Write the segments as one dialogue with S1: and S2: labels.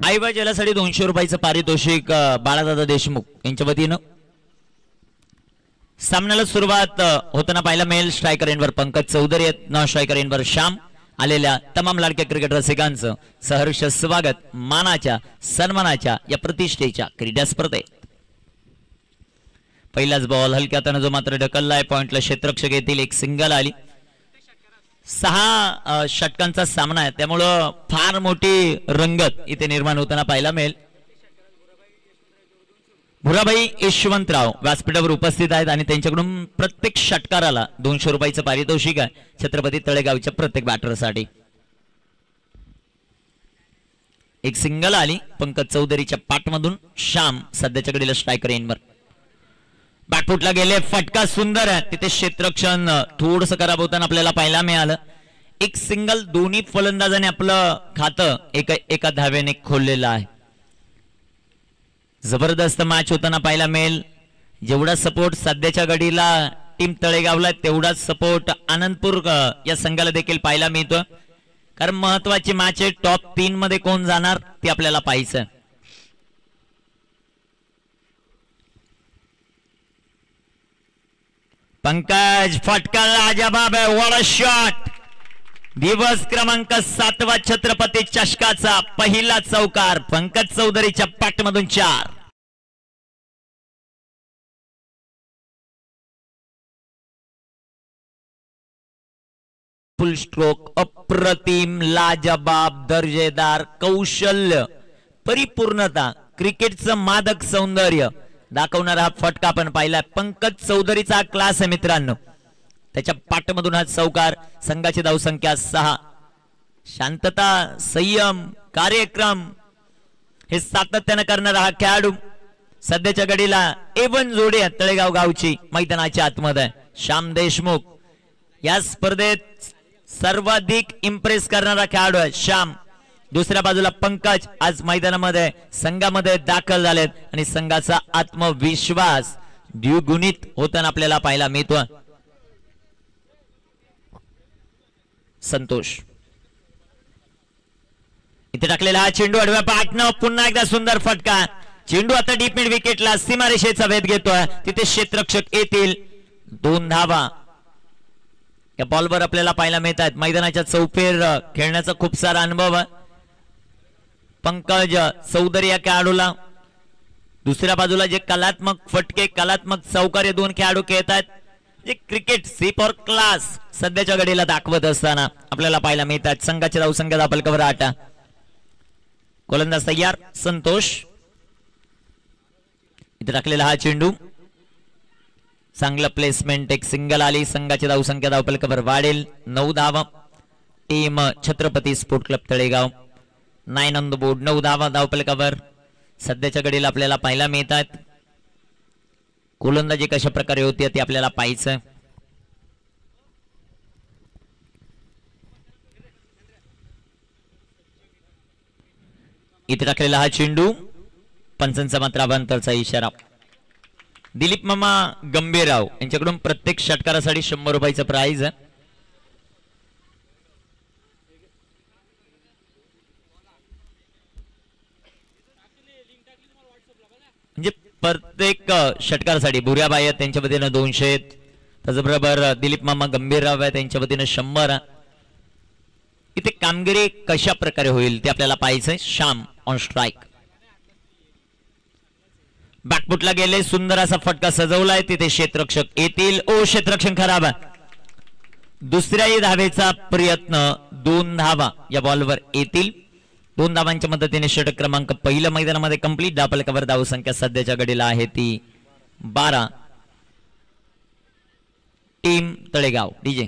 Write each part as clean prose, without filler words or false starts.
S1: आईबा जलासाठी 200 रुपयाचं पारितोषिक बाळादादा देशमुख यांच्या वतीनं सामन्याला सुरुवात होताना पाहायला मिळेल. स्ट्रायकर एंडवर पंकज चौधरी आहेत, नॉन स्ट्रायकर एंडवर श्याम. आलेल्या तमाम लाडक्या क्रिकेट रसिकांचं सहर्ष स्वागत मानाच्या सन्मानाच्या या प्रतिष्ठेच्या क्रीडा स्पर्धेत. पहिलाच बॉल हलक्या हाताने जो मात्र ढकललाय, पॉइंटला क्षेत्ररक्षक येतील. एक सिंगल आली. 6 षटकांचा सामना आहे, त्यामुळं फार मोठी रंगत इथे निर्माण होताना पाहायला मिळेल. भुराबाई यशवंतराव व्यासपीठावर उपस्थित आहेत आणि त्यांच्याकडून प्रत्येक षटकाराला 200 रुपयाचं पारितोषिक आहे छत्रपती तळेगावच्या प्रत्येक बॅटरसाठी. एक सिंगल आली पंकज चौधरीच्या पाठमधून. श्याम सध्याच्या घडीला स्ट्रायकर एंडवर बॅकफुटला गेले. फटका सुंदर आहे, तिथे क्षेत्ररक्षण थोडंसं खराब होताना आपल्याला पाहायला मिळालं. एक सिंगल. दोन्ही फलंदाजाने आपलं खातं एका धाव्याने खोललेलं आहे. जबरदस्त मॅच होताना पाहायला मिळेल. जेवढा सपोर्ट सध्याच्या घडीला टीम तळेगावला तेवढाच सपोर्ट आनंदपूर या संघाला देखील पाहायला मिळतो, कारण महत्वाची मॅच आहे. टॉप 3 मध्ये कोण जाणार ते आपल्याला पाहायचं. पंकज फटका लाजवाब आहे. What a shot. दिवस क्रमांक 7 छत्रपती चषकाचा पहिला चौकार पंकज चौधरीच्या पाठमधून 4. Full stroke. अप्रतिम, लाजबाब, दर्जेदार, कौशल्य, परिपूर्णता, क्रिकेटचं मादक सौंदर्य दाखवणारा हा फटका आपण पाहिला. पंकज चौधरीचा क्लास आहे मित्रांनो. त्याच्या पाठमधून हा चौकार. संघाची धावसंख्या 6. शांतता, संयम, कार्यक्रम हे सातत्याने करणारा हा खेळाडू सध्याच्या घडीला A1 जोडी आहे तळेगाव गावची मैदानाच्या आतमध्ये. श्याम देशमुख या स्पर्धेत सर्वाधिक इम्प्रेस करणारा खेळाडू आहे श्याम. दुसऱ्या बाजूला पंकज आज मैदानामध्ये संघामध्ये दाखल झालेत आणि संघाचा आत्मविश्वास द्विगुणित होताना आपल्याला पाहायला मिळतो. संतोष इथे टाकलेला हा चेंडू आडव्या पाठनं. पुन्हा एकदा सुंदर फटका. चेंडू आता डीप मिड विकेटला सीमारेषेचा वेध घेतोय. तिथे क्षेत्ररक्षक येतील. 2 धावा या बॉलवर आपल्याला पाहायला मिळत आहेत. मैदानाच्या चौफेर खेळण्याचा खूप सारा अनुभव आहे पंकज चौधरी या खेळाडूला. दुसऱ्या बाजूला जे कलात्मक फटके, कलात्मक चौकार 2 खेळाडू खेळत आहेत. जे क्रिकेट सीप और क्लास सध्याच्या घडीला दाखवत असताना आपल्याला पाहायला मिळतात. संघाच्या धावसंख्या फलकावर 8. गोलंदाज तयार संतोष. इथे टाकलेला हा चेंडू. चांगलं प्लेसमेंट. एक सिंगल आली. संघाची धावसंख्या धावफलकावर वाढेल. 9 धावा. Team Chhatrapati sport club Talegaon 9 on the board. 9 धावा धावफलकावर सध्याच्या घडीला आपल्याला पाहायला मिळतात. गोलंदाजी कशा प्रकारे होती ते आपल्याला पाहायचं. इथे टाकलेला हा चेंडू. पंचांचा मात्र अभांतरचा इशारा. दिलीप मामा गंभीरराव यांच्याकडून प्रत्येक षटकारासाठी 100 रुपयाचं प्राइज आहे. म्हणजे प्रत्येक षटकारासाठी भुऱ्याबाई आहेत त्यांच्या वतीनं 200. त्याचबरोबर दिलीप मामा गंभीरराव आहे त्यांच्या वतीनं 100. इथे कामगिरी कशा प्रकारे होईल ते आपल्याला पाहायचंय. Shyam on strike. बॅकफुटला गेले. सुंदर असा फटका सजवलाय. तिथे क्षेत्ररक्षक येतील. ओ क्षेत्ररक्षण खराब आहे. दुसऱ्याही धावेचा प्रयत्न. 2 धावा या बॉलवर येतील. 2 धावांच्या मदतीने षटक क्रमांक पहिल्या मैदानामध्ये कंप्लीट. धावफलकावर धावसंख्या सध्याच्या घडीला आहे ती 12. Team Talegaon DJ.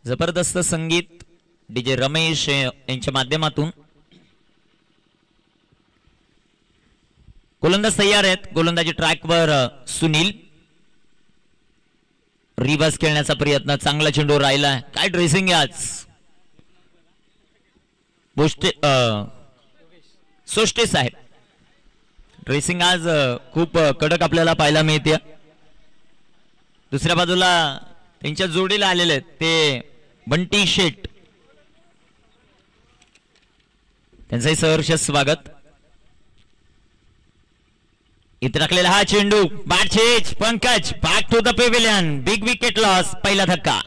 S1: जबरदस्त संगीत डीजे रमेश यांच्या माध्यमातून गोलंदाज तयार आहेत. गोलंदाजी ट्रॅकवर सुनील. रिव्हर्स खेळण्याचा प्रयत्न, चांगला चेंडू राहिला. काय ड्रेसिंग आहे आज सोष्टे साहेब. ड्रेसिंग आज खूप कडक आपल्याला पाहायला मिळते. दुसऱ्या बाजूला त्यांच्या जोडीला आलेले आहेत ते बंटी शेट, त्यांचंही सहर्ष स्वागत. इथे टाकलेला हा चेंडू बाटचेज Pankaj back to the pavilion. Big wicket loss. पहिला धक्का.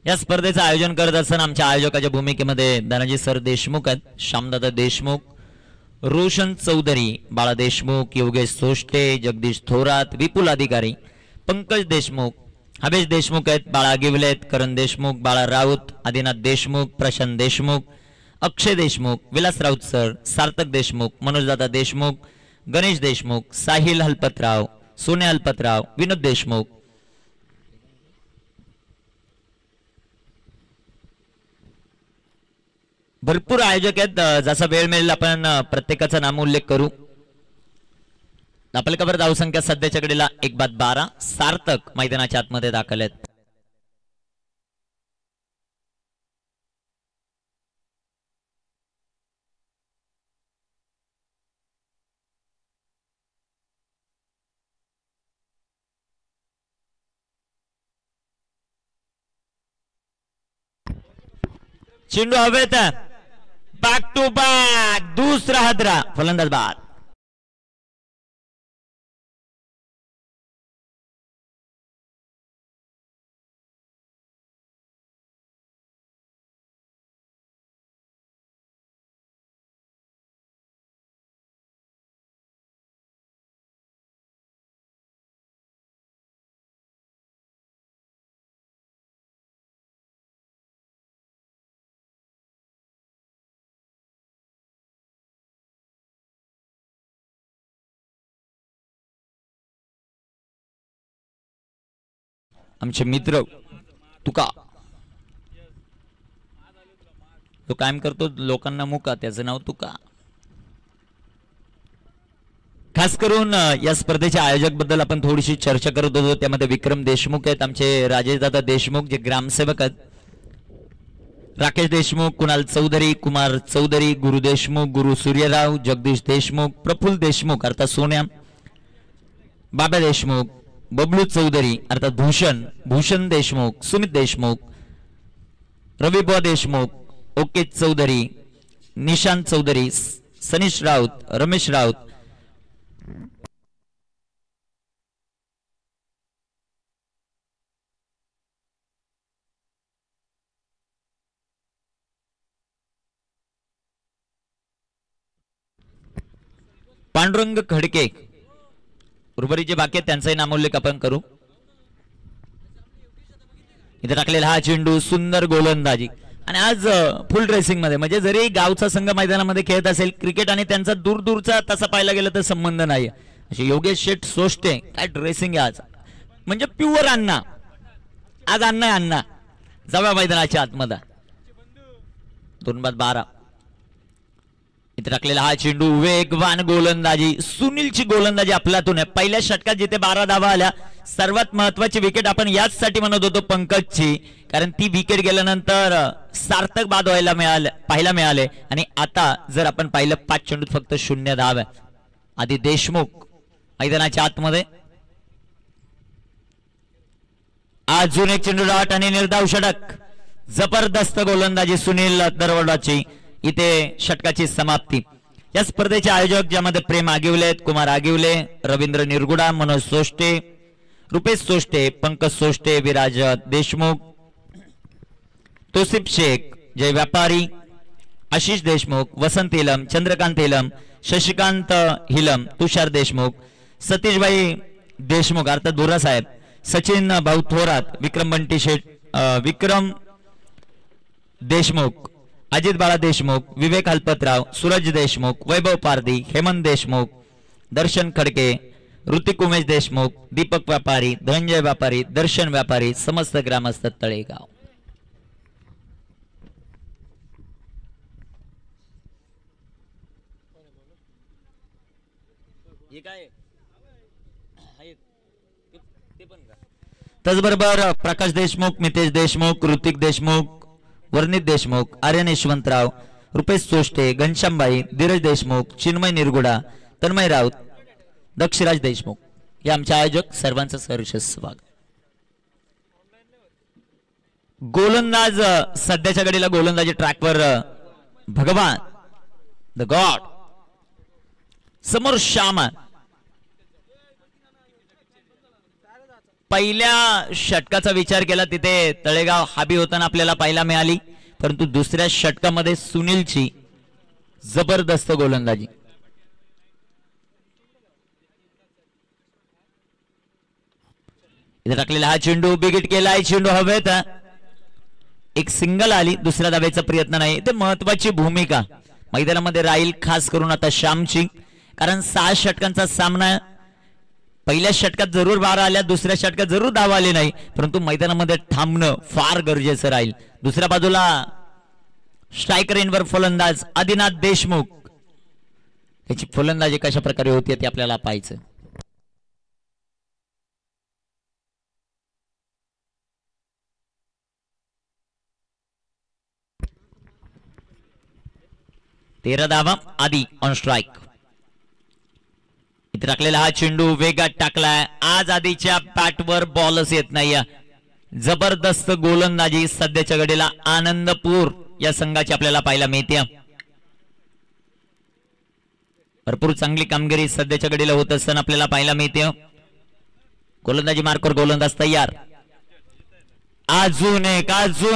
S1: या स्पर्धेचं आयोजन करत असताना आमच्या आयोजकाच्या भूमिकेमध्ये धनंजय सर देशमुख आहेत, श्यामदादा देशमुख, रोशन चौधरी, बाळा देशमुख, योगेश सोष्टे, जगदीश थोरात, विपुल अधिकारी, पंकज देशमुख, हवेश देशमुख आहेत, बाळा गिवले आहेत, करण देशमुख, बाळा राऊत, आदिनाथ देशमुख, प्रशांत देशमुख, अक्षय देशमुख, विलास राऊत सर, सार्थक देशमुख, मनोजदादा देशमुख, गणेश देशमुख, साहिल हलपतराव, सोने हलपतराव, विनोद देशमुख. भरपूर आयोजक आहेत. जसा वेळ मिळेल आपण प्रत्येकाचा नाम उल्लेख करू. आपल्या कबर धावसंख्या सध्याच्या घडीला 1-12. सार्थक मैदानाच्या आतमध्ये दाखल आहेत. चेंडू हवेत. Back to back. दूसरा हदरा. फलंदाज बाद. आमचे मित्र तुका तो कायम करतो लोकांना मुका, त्याचं नाव तुका. खास करून या स्पर्धेच्या आयोजक बद्दल आपण थोडीशी चर्चा करत होतो. त्यामध्ये विक्रम देशमुख आहेत, आमचे राजेशदादा देशमुख जे ग्रामसेवक आहेत, राकेश देशमुख, कुणाल चौधरी, कुमार चौधरी, गुरु देशमुख, गुरु सूर्यराव, जगदीश देशमुख, प्रफुल्ल देशमुख अर्थात सोन्या, बाबा देशमुख, बबलू चौधरी अर्थात भूषण देशमुख, सुमित देशमुख, रविबुवा देशमुख, ओके चौधरी, निशांत चौधरी, सनीश राऊत, रमेश राऊत, पांडुरंग खडके, उर्वरित जे बाकी आहेत त्यांचाही नामोल्लेख आपण करू. इथे टाकलेला हा चेंडू सुंदर गोलंदाजी. आणि आज फुल ड्रेसिंग मध्ये, म्हणजे जरी गावचा संघ मैदानामध्ये खेळत असेल, क्रिकेट आणि त्यांचा दूरचा तसा पाहायला गेलं तर संबंध नाही. असे योगेश शेठ सोष्टे, काय ड्रेसिंग आहे आज, म्हणजे प्युअर अण्णा. आज अण्णा आहे अण्णा. जाव्या मैदानाच्या आतमध्ये. 2-12. इथे टाकलेला हा चेंडू वेगवान गोलंदाजी. सुनीलची गोलंदाजी अफलातून आहे. पहिल्या षटकात जिथे 12 धावा आल्या, सर्वात महत्वाची विकेट आपण याच साठी म्हणत होतो पंकजची, कारण ती विकेट गेल्यानंतर सार्थक बाद व्हायला पाहायला मिळाले. आणि आता जर आपण पाहिलं 5 चेंडूत फक्त 0 धावा. आधी देशमुख मैदानाच्या आतमध्ये. अजून एक चेंडू डॉट आणि निर्धाव षटक. जबरदस्त गोलंदाजी सुनील दरवडाची. इथे षटकाची समाप्ती. या स्पर्धेचे आयोजक ज्यामध्ये प्रेम आगिवले आहेत, कुमार आगिवले, रवींद्र निरगुडा, मनोज सोष्टे, रुपेश सोष्टे, पंकज सोष्टे, विराज देशमुख, तोसिफ शेख, जय व्यापारी, आशिष देशमुख, वसंत हिलम, चंद्रकांत हिलम, शशिकांत हिलम, तुषार देशमुख, सतीशभाई देशमुख अर्थात बोरा साहेब, सचिन भाऊ थोरात, विक्रम बंटी शेठ, विक्रम देशमुख, अजित बाळा देशमुख, विवेक हलपतराव, सूरज देशमुख, वैभव पारधी, हेमंत देशमुख, दर्शन खडके, ऋतिक उमेश देशमुख, दीपक व्यापारी, धनंजय व्यापारी, दर्शन व्यापारी, समस्त ग्रामस्थ तळेगाव. त्याचबरोबर प्रकाश देशमुख, मितेश देशमुख, ऋतिक देशमुख, वर्णित देशमुख, आर्यन यशवंतराव, रुपेश सोष्टे, घनश्यामबाई, धीरज देशमुख, चिन्मय निरगुडा, तन्मय राऊत, दक्षराज देशमुख हे आमचे आयोजक, सर्वांचं सहर्ष स्वागत. गोलंदाज सध्याच्या घडीला गोलंदाजी ट्रॅकवर भगवान द गॉड, समोर श्यामा. पहिल्या षटकाचा विचार केला तिथे तळेगाव हाबी होताना आपल्याला पाहायला मिळाली, परंतु दुसऱ्या षटकामध्ये सुनीलची जबरदस्त गोलंदाजी. इथे टाकलेला हा चेंडू बिगिट केलाय, चेंडू हवेत, एक सिंगल आली, दुसऱ्या धावेचा प्रयत्न नाही. ते महत्वाची भूमिका मैदानामध्ये राहील, खास करून आता श्यामची, कारण 6 षटकांचा सामना. पहिल्या षटकात जरूर 12 आल्या, दुसऱ्या षटकात जरूर धावा आले नाही, परंतु मैदानामध्ये थांबणं फार गरजेचं राहील. दुसऱ्या बाजूला स्ट्रायकर इनवर फलंदाज आदिनाथ देशमुख, त्याची फलंदाजी कशा प्रकारे होती ते आपल्याला पाहायचं. तेरा धावा, आधी ऑन स्ट्राइक. इथे टाकलेला हा चेंडू वेगात टाकलाय, आज आधीच्या बॅटवर बॉलच येत नाही. जबरदस्त गोलंदाजी सध्याच्या घडीला आनंदपूर या संघाची आपल्याला पाहायला मिळते. भरपूर चांगली कामगिरी सध्याच्या घडीला होत असताना आपल्याला पाहायला मिळते. गोलंदाजी मार्कवर गोलंदाज तयार. अजून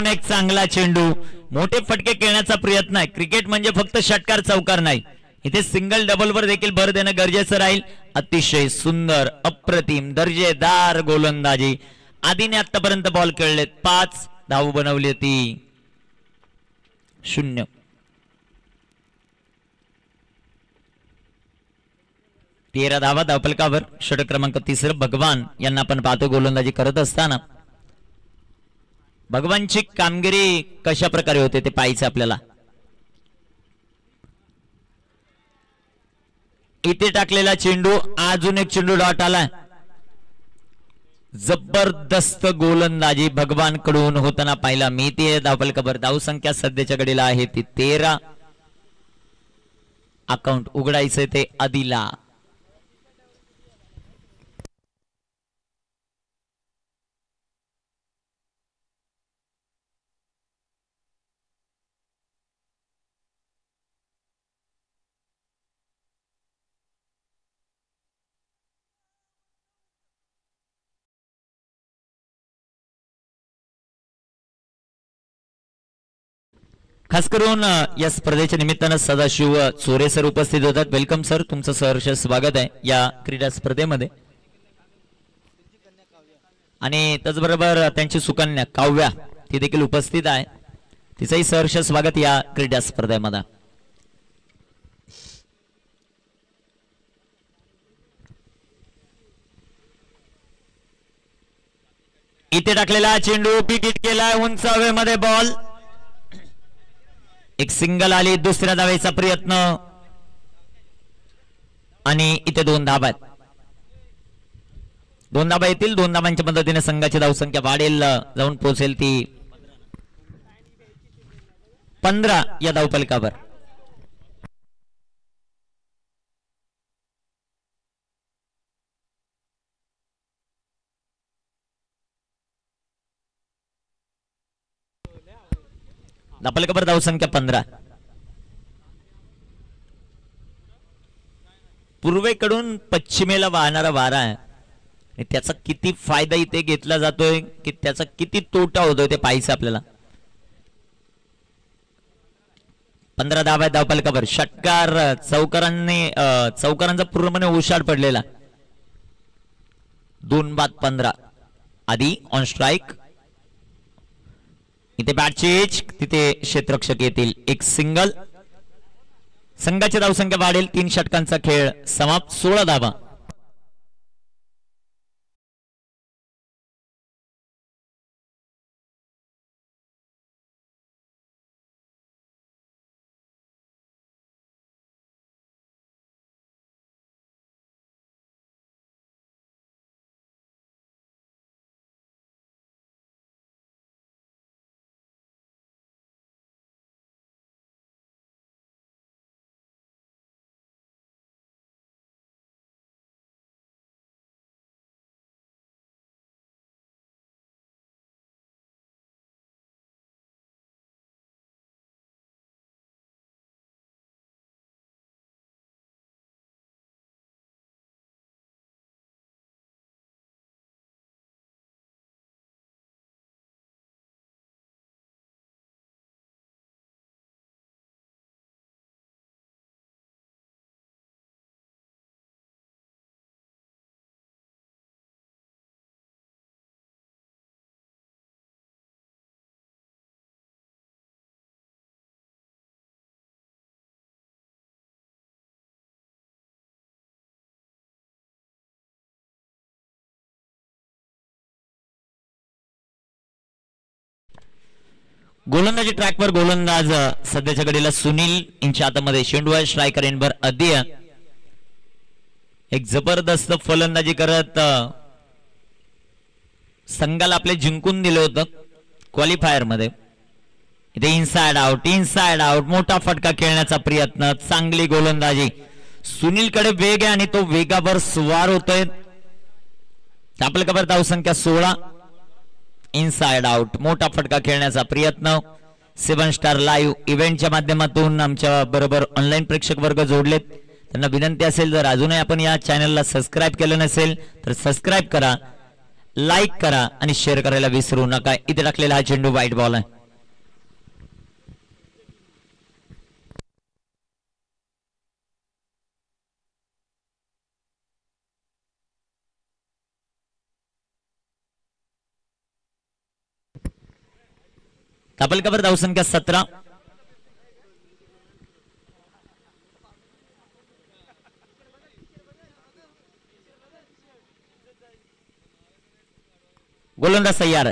S1: एक चांगला चेंडू, मोठे फटके खेळण्याचा प्रयत्न आहे. क्रिकेट म्हणजे फक्त षटकार चौकार नाही, इथे सिंगल डबल वर देखील भर देणं गरजेचं राहील. अतिशय सुंदर, अप्रतिम, दर्जेदार गोलंदाजी. आधीने आतापर्यंत बॉल खेळलेत, 5 धाव बनवली होती, 0. तेरा धावा धावफलकावर. षटक क्रमांक 3 भगवान यांना आपण पाहतो गोलंदाजी करत असताना. भगवानची कामगिरी कशा प्रकारे होते ते पाहायचं आपल्याला. इथे टाकलेला चेंडू, अजून एक चेंडू डॉट आला. जबरदस्त गोलंदाजी भगवान कडून होताना पाहायला मिळते. धावफलकावर धावसंख्या सध्याच्या घडीला आहे ती 13. अकाउंट उघडायचं ते आदिला. खास करून या स्पर्धेच्या निमित्तानं सदाशिव चोरे सर उपस्थित होतात. वेलकम सर, तुमचं सहर्ष स्वागत आहे या क्रीडा स्पर्धेमध्ये. आणि त्याचबरोबर त्यांची सुकन्या काव्या ती देखील उपस्थित आहे, तिचंही सहर्ष स्वागत या क्रीडा स्पर्धेमध्ये. इथे टाकलेला चेंडू पिकिट केला, उंच हवेमध्ये बॉल, एक सिंगल आली, दुसऱ्या धावेचा प्रयत्न आणि इथे 2 धावा आहेत. 2 धावा येतील. 2 धावांच्या मदतीने संघाची धावसंख्या वाढेल, जाऊन पोहोचेल ती 15 या धावफलकावर. धावफलकावर धावसंख्या 15. पूर्वेकडून पश्चिमेला वाहणारा वारा आहे, त्याचा किती फायदा इथे घेतला जातोय की त्याचा किती तोटा होतोय ते पाहायचं आपल्याला. 15 धावा आहेत धावफलकावर. षटकार चौकारांचा पूर्णपणे उशाड पडलेला. 2 बाद 15. आधी ऑन स्ट्राइक. इथे बॅट चेंज, तिथे क्षेत्ररक्षक येतील. एक सिंगल. संघाची धावसंख्या वाढेल. 3 षटकांचा खेळ समाप्त. 16 धावा. गोलंदाजी ट्रॅकवर गोलंदाज सध्याच्या घडीला सुनील यांच्या हातामध्ये शेंडू. स्ट्रायकर एनबर अद्य एक जबरदस्त फलंदाजी करत संघाला आपले जिंकून दिलं होतं क्वालिफायर मध्ये. इथे इनसाइड आउट मोठा फटका खेळण्याचा प्रयत्न. चांगली गोलंदाजी. सुनीलकडे वेग आहे आणि तो वेगावर स्वार होतोय. धावफलकावर धावसंख्या 16. इनसाइड आउट मोठा फटका खेळण्याचा प्रयत्न. 7 स्टार लाईव्ह इव्हेंटच्या माध्यमातून आमच्या बरोबर ऑनलाईन प्रेक्षक वर्ग जोडलेत. त्यांना विनंती असेल जर अजूनही आपण या चॅनलला सबस्क्राईब केलं नसेल तर सबस्क्राईब करा, लाईक करा आणि शेअर करायला विसरू नका. इथे टाकलेला हा चेंडू वाईट बॉल आहे. धावफलकावर धावसंख्या 17. गोलंदाज तयार.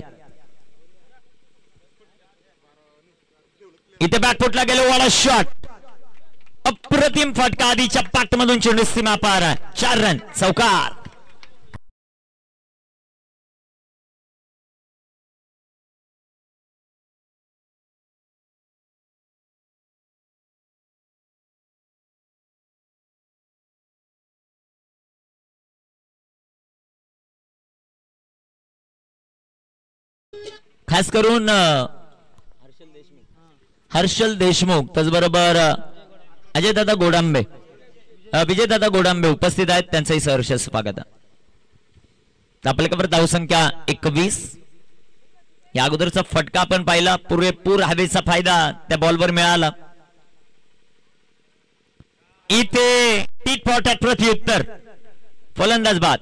S1: इथे बॅकफुटला गेलो. वाडा शॉट. अप्रतिम फटका. आधीच्या पाठमधून चेंडू सीमा पार. 4 रन. चौकार. खास करून हर्षल देशमुख त्याचबरोबर अजयदादा गोडांबे, विजयदादा गोडांबे उपस्थित आहेत. त्यांचंही सहर्ष स्वागत. धावफलकावर धावसंख्या 21. या अगोदरचा फटका आपण पाहिला. पुरेपूर हवेचा फायदा त्या बॉलवर मिळाला. इथे टीट फॉर टॅट प्रत्युत्तर. फलंदाज बाद.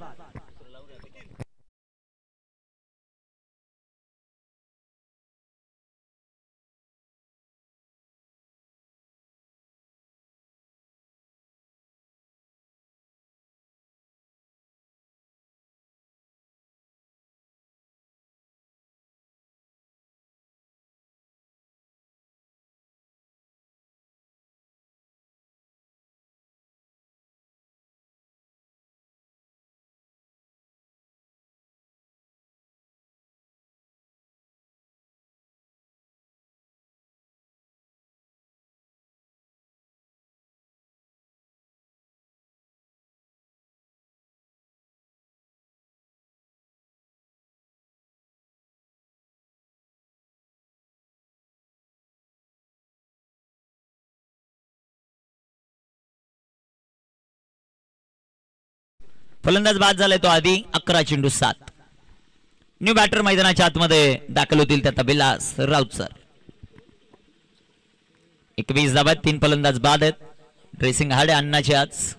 S1: फलंदाज बाद झालाय तो आधी. 11 चेंडू 7. न्यू बॅटर मैदानाच्या आतमध्ये दाखल होतील त्या तबेलास राऊत सर. 21 धावा, 3 फलंदाज बाद आहेत. ड्रेसिंग हार्ड आहे अण्णाची आज.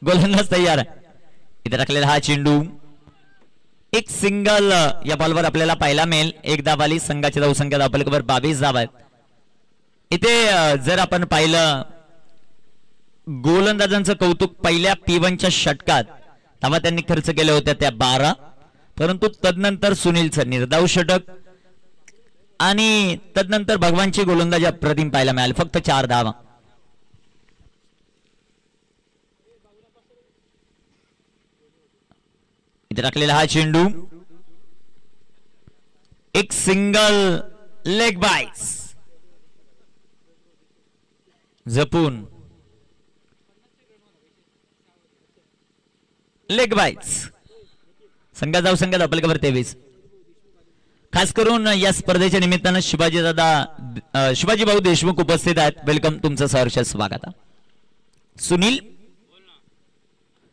S1: गोलंदाज तयार आहे. इथे टाकलेला हा चेंडू एक सिंगल या बॉलवर आपल्याला पाहायला मिळेल. एक धाव आली. संघाची धावसंख्या धावफलकावर 22 धावा आहेत. इथे जर आपण पाहिलं गोलंदाजांचं कौतुक, पहिल्या P1च्या षटकात धावा त्यांनी खर्च केल्या होत्या त्या 12, परंतु तदनंतर सुनीलचं निर्धाव षटक आणि तदनंतर भगवानची गोलंदाजी अप्रतिम पाहायला मिळाली, फक्त 4 धावा. इथे टाकलेला हा चेंडू एक सिंगल लेग बाईस जपून लेग बाईस. संघात जाऊ संघात आपल्याकडे 23. खास करून या स्पर्धेच्या निमित्तानं शिवाजी भाऊ देशमुख उपस्थित आहेत. वेलकम, तुमचं सहर्ष स्वागत. सुनील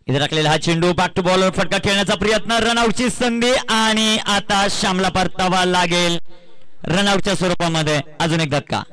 S1: इथे टाकलेला हा चेंडू बॅक टू बॉलर फटका खेळण्याचा प्रयत्न, रनआउटची संधी आणि आता श्यामला परतावा लागेल रनआउटच्या स्वरूपामध्ये. अजून एक धक्का.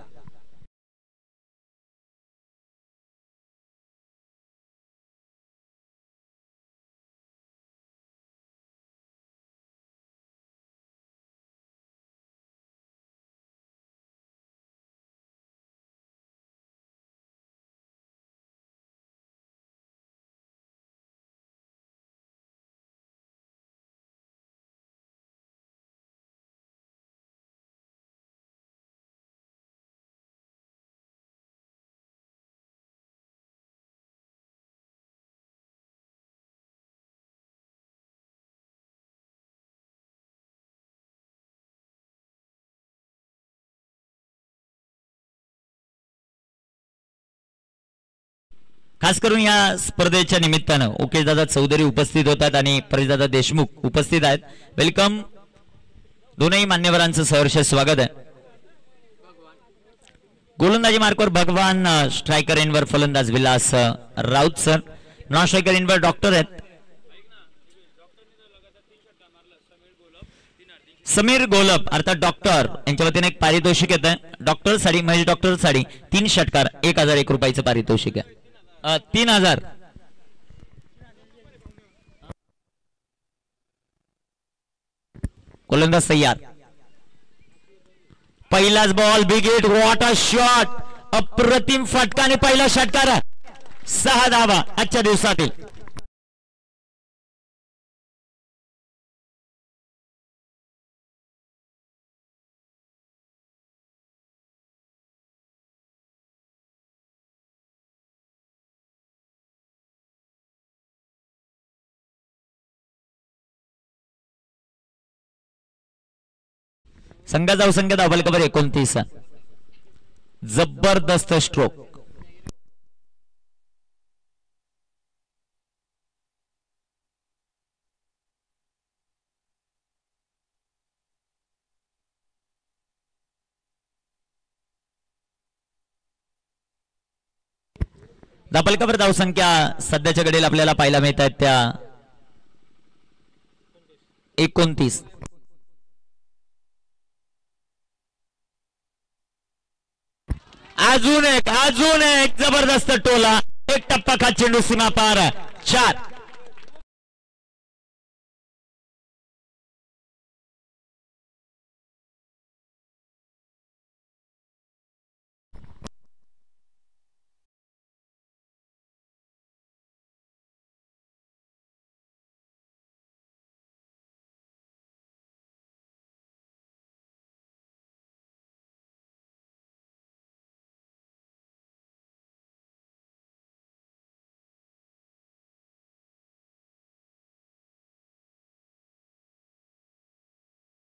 S1: खास करून या स्पर्धेच्या निमित्तानं ओकेशदादा चौधरी उपस्थित होतात आणि परेशदादा देशमुख उपस्थित आहेत. वेलकम, दोनही मान्यवरांचं सहर्ष स्वागत आहे. गोलंदाजी मार्कवर भगवान, स्ट्रायकर एंडवर फलंदाज Vilas Raut sir, non striker एंडवर डॉक्टर आहेत समीर गोलप अर्थात डॉक्टर. यांच्या वतीने एक पारितोषिक येत आहे. डॉक्टर साडी महेश डॉक्टर साडी 3 षटकार 1001 रुपयाचं पारितोषिक आहे. 3000. गोलंदाज तयार. पहिलाच ball, big hit, what a shot, अप्रतिम फटका आणि पहिला षटकार. 6 धावा आजच्या दिवसातील. संघाचा संख्या धावफलकावर 29. जबरदस्त स्ट्रोक. धावफलकावर धावसंख्या सध्याच्या घडीला आपल्याला पाहायला मिळत आहेत त्या 29. अजून एक जबरदस्त टोला, एक टप्पा खा चेंडू सीमा पार. 4.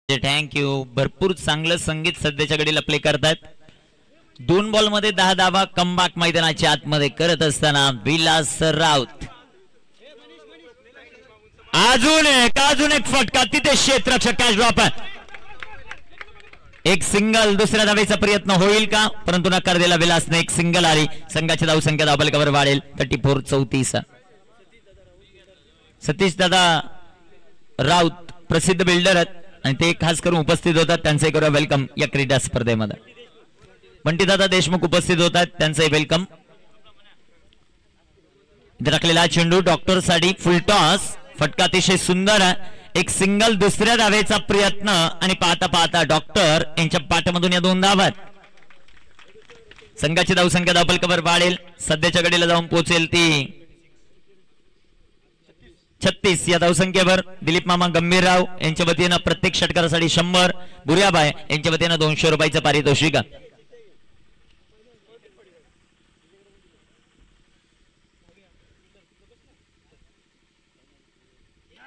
S1: थँक्यू. भरपूर चांगलं संगीत सध्याच्या घडीला प्ले करतात. 2 बॉल मध्ये 10 धावा कमबॅक मैदानाच्या आतमध्ये करत असताना विलास राऊत. अजून एक फटका, तिथे क्षेत्ररक्षक कॅच ड्रॉप. एक सिंगल, दुसऱ्या धावेचा प्रयत्न होईल का, परंतु नकार दिला विलासने. एक सिंगल आली. संघाची धावसंख्या धावफलकावर वाढेल 34-34. सतीश दादा राऊत प्रसिद्ध बिल्डर आहेत आणि ते खास करून उपस्थित होतात, त्यांचे करूया वेलकम या क्रीडा स्पर्धेमध्ये. बंटी दादा देशमुख उपस्थित होतात, त्यांचे वेलकम. इथे टाकलेला चेंडू डॉक्टर साठी फुल टॉस. फटका अतिशय सुंदर आहे. एक सिंगल, दुसऱ्या धावेचा प्रयत्न आणि पाहता पाहता डॉक्टर यांच्या पाठमधून या 2 धावा. संघाची धावसंख्या धावफलकावर वाढेल. सध्याच्या घडीला जाऊन पोहोचेल ती 36 या धावसंख्येवर. दिलीप मामा गंभीरराव यांच्या वतीनं प्रत्येक षटकारासाठी 100, बुऱ्याबाई यांच्या वतीनं 200 रुपयाचं पारितोषिक.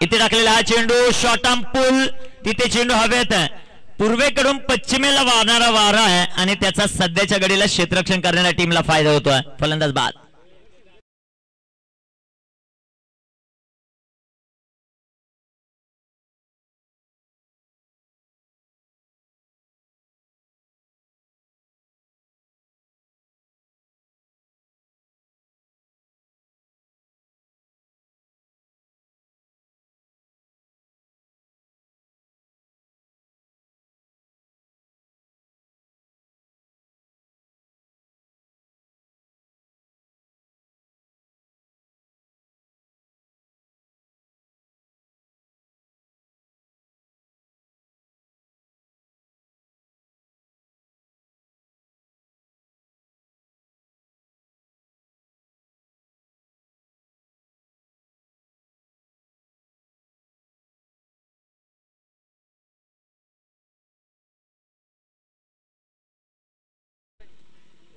S1: इथे टाकलेला हा चेंडू शॉर्ट आर्म पुल. तिथे चेंडू हवेत. पूर्वेकडून पश्चिमेला वाहणारा वारा आहे आणि त्याचा सध्याच्या घडीला क्षेत्ररक्षण करणाऱ्या टीमला फायदा होतोय. फलंदाज बाद.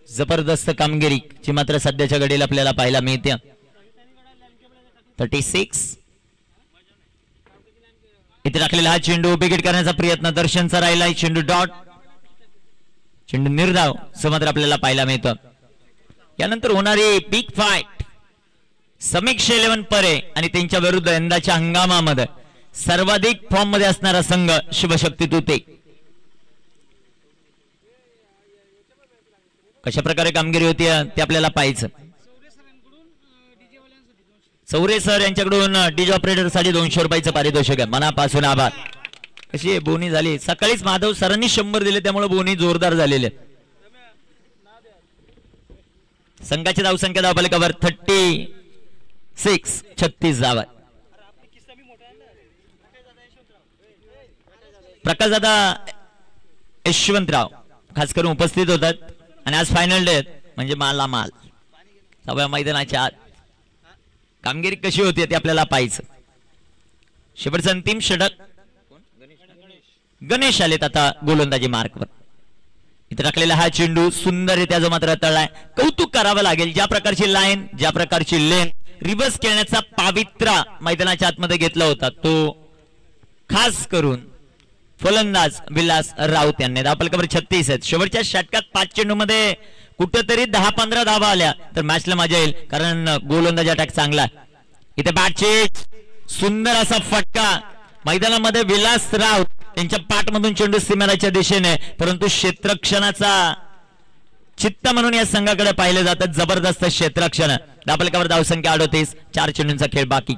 S1: जबरदस्त कामगिरीची मात्र सध्याच्या घडीला आपल्याला पाहायला मिळते. 36. इथे टाकलेला हा चेंडू विकेट करण्याचा प्रयत्न दर्शनचा राहिला. चेंडू डॉट, चेंडू निर्धाव मात्र आपल्याला पाहायला मिळतं. यानंतर होणारी बिग फाईट समीक्ष 11 परे आणि त्यांच्या विरुद्ध यंदाच्या हंगामामध्ये सर्वाधिक फॉर्म मध्ये असणारा संघ शिवशक्ती तुते. कशा प्रकारे कामगिरी होती ते आपल्याला पाहायचं. चौरे सर यांच्याकडून डीजे ऑपरेटर साठी 200 रुपयाचं पारितोषिक आहे. मनापासून आभार. कशी आहे बोनी झाली सकाळीच. माधव सरांनी 100 दिले त्यामुळे बोनी जोरदार झालेले. संघाची धावसंख्या धावफलकावर 36. 36 धावा. प्रकाशदादा यशवंतराव खास करून उपस्थित होतात आणि आज फायनल डे म्हणजे माला माल. सगळ्या मैदानाच्या आत कामगिरी कशी होती ते आपल्याला पाहायचं. शेवटचं अंतिम षटक गणेश आलेत आता गोलंदाजी मार्कवर. इथे टाकलेला हा चेंडू सुंदररित्या जो मात्र तळलाय. कौतुक करावं लागेल. ज्या प्रकारची लाईन, ज्या प्रकारची लेन, रिव्हर्स खेळण्याचा पावित्रा मैदानाच्या आतमध्ये घेतला होता तो खास करून फलंदाज विलास राऊत यांनी. धावफलकावर 36 आहेत. शेवटच्या षटकात 5 चेंडूमध्ये कुठेतरी 10-15 धावा आल्या तर मॅचला मजा येईल, कारण गोलंदाजी अटॅक चांगला. इथे बॅटचे सुंदर असा फटका मैदानामध्ये विलास राऊत यांच्या पाठमधून चेंडू सीमेच्या दिशेने, परंतु क्षेत्ररक्षणाचा चित्त म्हणून या संघाकडे पाहिले जातात. जबरदस्त क्षेत्ररक्षण. धावफलकावर धावसंख्या 38. 4 चेंडूंचा खेळ बाकी.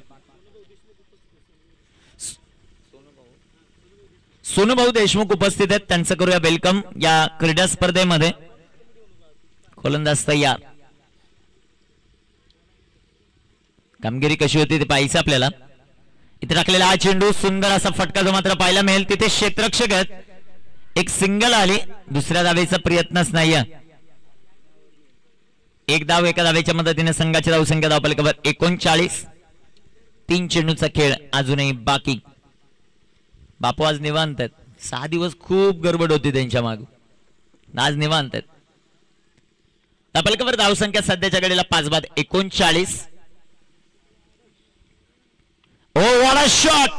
S1: सोनूभाऊ देशमुख उपस्थित आहेत, त्यांचं करूया वेलकम या क्रीडा स्पर्धेमध्ये. गोलंदाज तयार. कामगिरी कशी होती ते पाहायचं आपल्याला. इथे टाकलेला हा चेंडू सुंदर असा फटका जो मात्र पाहायला मिळेल. तिथे क्षेत्ररक्षक आहेत. एक सिंगल आली. दुसऱ्या धावेचा प्रयत्नच नाही. एक धाव एका धावेच्या मदतीने संघाची धावसंख्या धावफलकावर 39. 3 चेंडूचा खेळ अजूनही बाकी. बापू आज निवांत आहेत. 6 दिवस खूप गडबड होती त्यांच्या मागे. आज निवांत आहेत. धावफलकावर धावसंख्या सध्याच्या घडीला 5-39. Oh what a shot,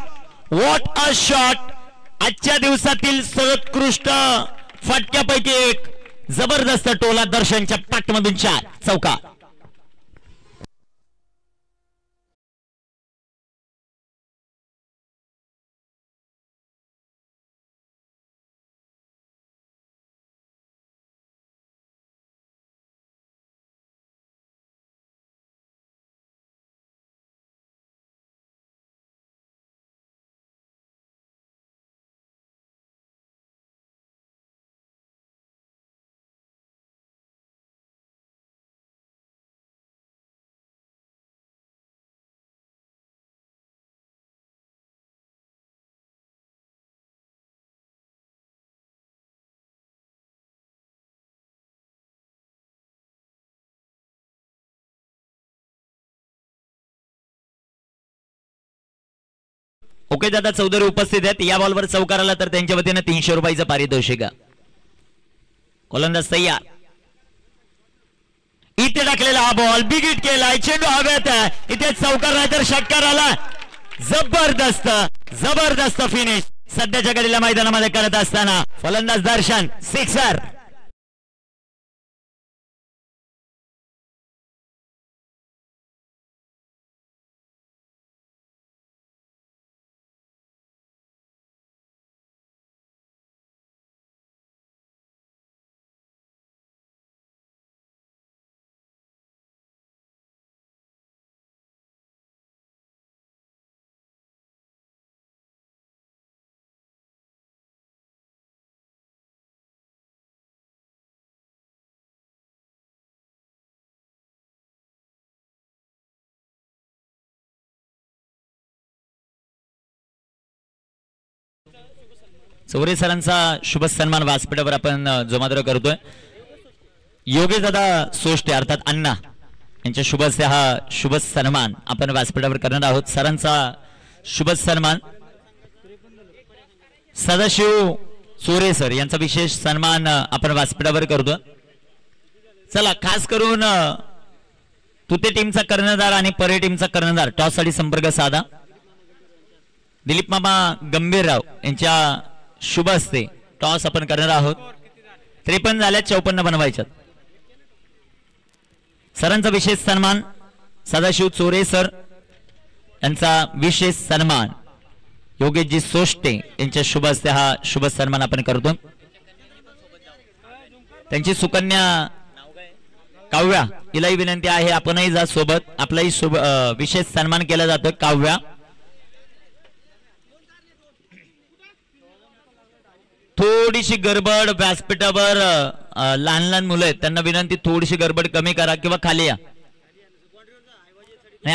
S1: what a shot. आजच्या दिवसातील सर्वोत्कृष्ट फटक्यापैकी एक. जबरदस्त टोला दर्शनच्या पाठमधून 4 चौका. ओके दादा चौधरी उपस्थित आहेत. या बॉलवर चौकार आला तर त्यांच्या वतीने 300 रुपयाचं पारितोषिक. गोलंदाज तयार. इथे टाकलेला हा बॉल बिग हिट केलाय. चेंडू हव्यात आहे. इथे चौकार नाही तर षटकार आला. जबरदस्त जबरदस्त फिनिश सध्याच्या घडीला मैदानामध्ये करत असताना फलंदाज दर्शन सिक्सर. चौरे सरांचा शुभ सन्मान व्यासपीठावर आपण जो मात्र करतोय. योगेश दादा सोष्टे अर्थात अण्णा यांच्या शुभ हस्ते हा शुभ सन्मान आपण व्यासपीठावर करणार आहोत. सरांचा शुभ सन्मान सदाशिव चोरे सर यांचा विशेष सन्मान आपण व्यासपीठावर करतोय. चला खास करून तुते टीमचा कर्णधार आणि परे टीमचा कर्णधार टॉस साठी संपर्क साधा. दिलीप मामा गंभीरराव यांच्या शुभ हस्ते टॉस आपण करणार आहोत. 53 झाल्यात 54 बनवायच्यात. सरांचा विशेष सन्मान सदाशिव चोरे सर यांचा विशेष सन्मान योगेशजी सोष्टे यांच्या शुभ हस्ते हा शुभ सन्मान आपण करतो. त्यांची सुकन्या काव्या हिलाही विनंती आहे आपणही जा सोबत. आपलाही शुभ विशेष सन्मान केला जातो. काव्या थोडीशी गडबड व्यासपीठावर लहान लहान मुलं आहेत त्यांना विनंती थोडीशी गडबड कमी करा किंवा खाली या.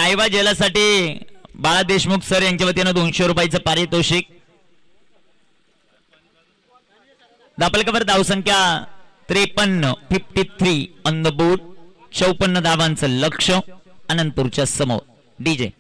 S1: आईबा जेलासाठी बाळा देशमुख सर यांच्या वतीनं 200 रुपयाचं पारितोषिक. धापलकावर धावसंख्या 53 ऑन द बोर्ड. 54 धावांचं लक्ष अनंतपूरच्या समोर. DJ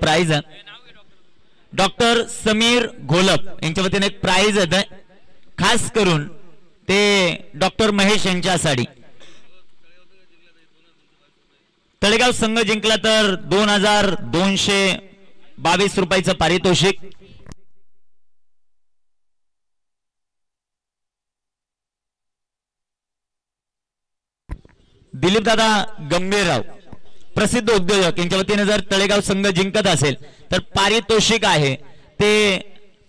S1: prize doctor Sameer Gholap यांच्या वतीने एक प्राइज आहे खास करून ते डॉक्टर महेश यांच्यासाठी. तळेगाव संघ जिंकला तर 2200 ₹22 पारितोषिक. दिलीप दादा गंभीरराव प्रसिद्ध उद्योजक यांच्या वतीने जर तळेगाव संघ जिंकत असेल तर पारितोषिक आहे ते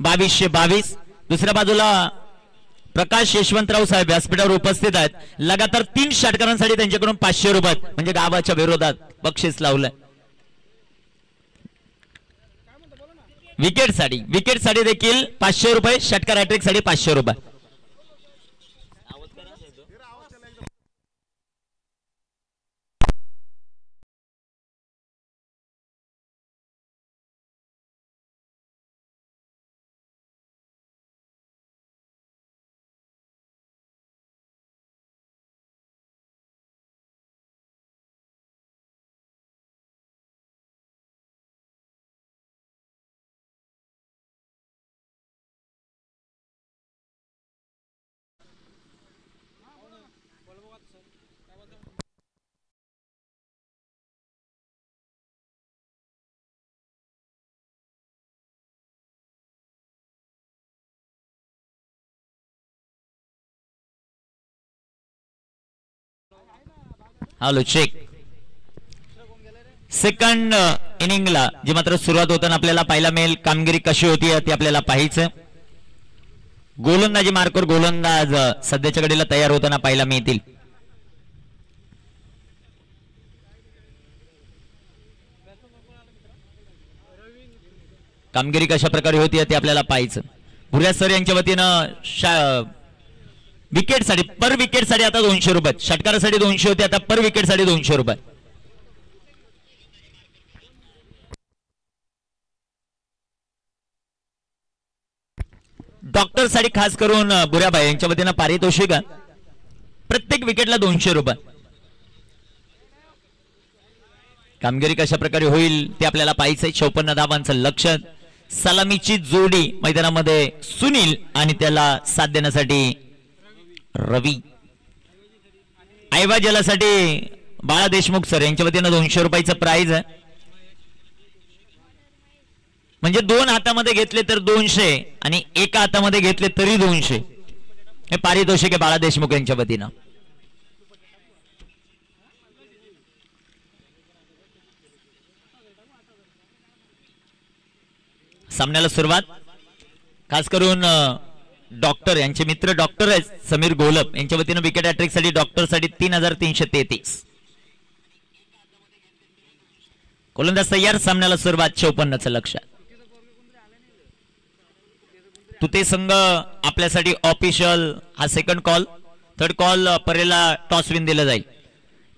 S1: 2222. दुसऱ्या बाजूला प्रकाश यशवंतराव साहेब व्यासपीठावर उपस्थित आहेत. लगातार 3 षटकारांसाठी त्यांच्याकडून ₹500 म्हणजे गावाच्या विरोधात बक्षीस लावलंय. विकेटसाठी देखील ₹500, षटकार हॅट्रिक साठी ₹500. Hello check. सेकंड इनिंगला जी मात्र सुरुवात होताना आपल्याला पाहायला मिळेल कामगिरी कशी होती ते आपल्याला पाहायचं. गोलंदाजी मार्कर गोलंदाज सध्याच्या घडीला तयार होताना पाहायला मिळतील. कामगिरी कशा प्रकारे होती ते आपल्याला पाहायचं. भुऱ्या सर यांच्या वतीनं विकेटसाठी पर विकेटसाठी आता ₹200, षटकारासाठी 200 होते, आता पर विकेटसाठी ₹200. डॉक्टर साठी खास करून बुऱ्याबाई यांच्या वतीनं पारितोषिक प्रत्येक विकेटला ₹200. कामगिरी कशा प्रकारे होईल ते आपल्याला पाहायचंय. 54 धावांचं लक्ष्य. सलामीची जोडी मैदानामध्ये सुनील आणि त्याला साथ देण्यासाठी रवी. ऐवाजलासाठी बाळा देशमुख सर यांच्या वतीनं ₹200 प्राइज आहे. म्हणजे 2 हातामध्ये घेतले तर 200 आणि एका हातामध्ये घेतले तरी 200 हे पारितोषिक आहे बाळा देशमुख यांच्या वतीनं. सामन्याला सुरुवात खास करून डॉक्टर यांचे मित्र डॉक्टर आहेत समीर गोलप यांच्या वतीनं विकेट हॅट्रिक साठी डॉक्टर साठी 3333. गोलंदाज तयार. सामन्याला सुरुवात. 54चं लक्ष. तुते संघ आपल्यासाठी ऑफिशियल हा सेकंड कॉल. थर्ड कॉल परेला टॉस विन दिला जाईल.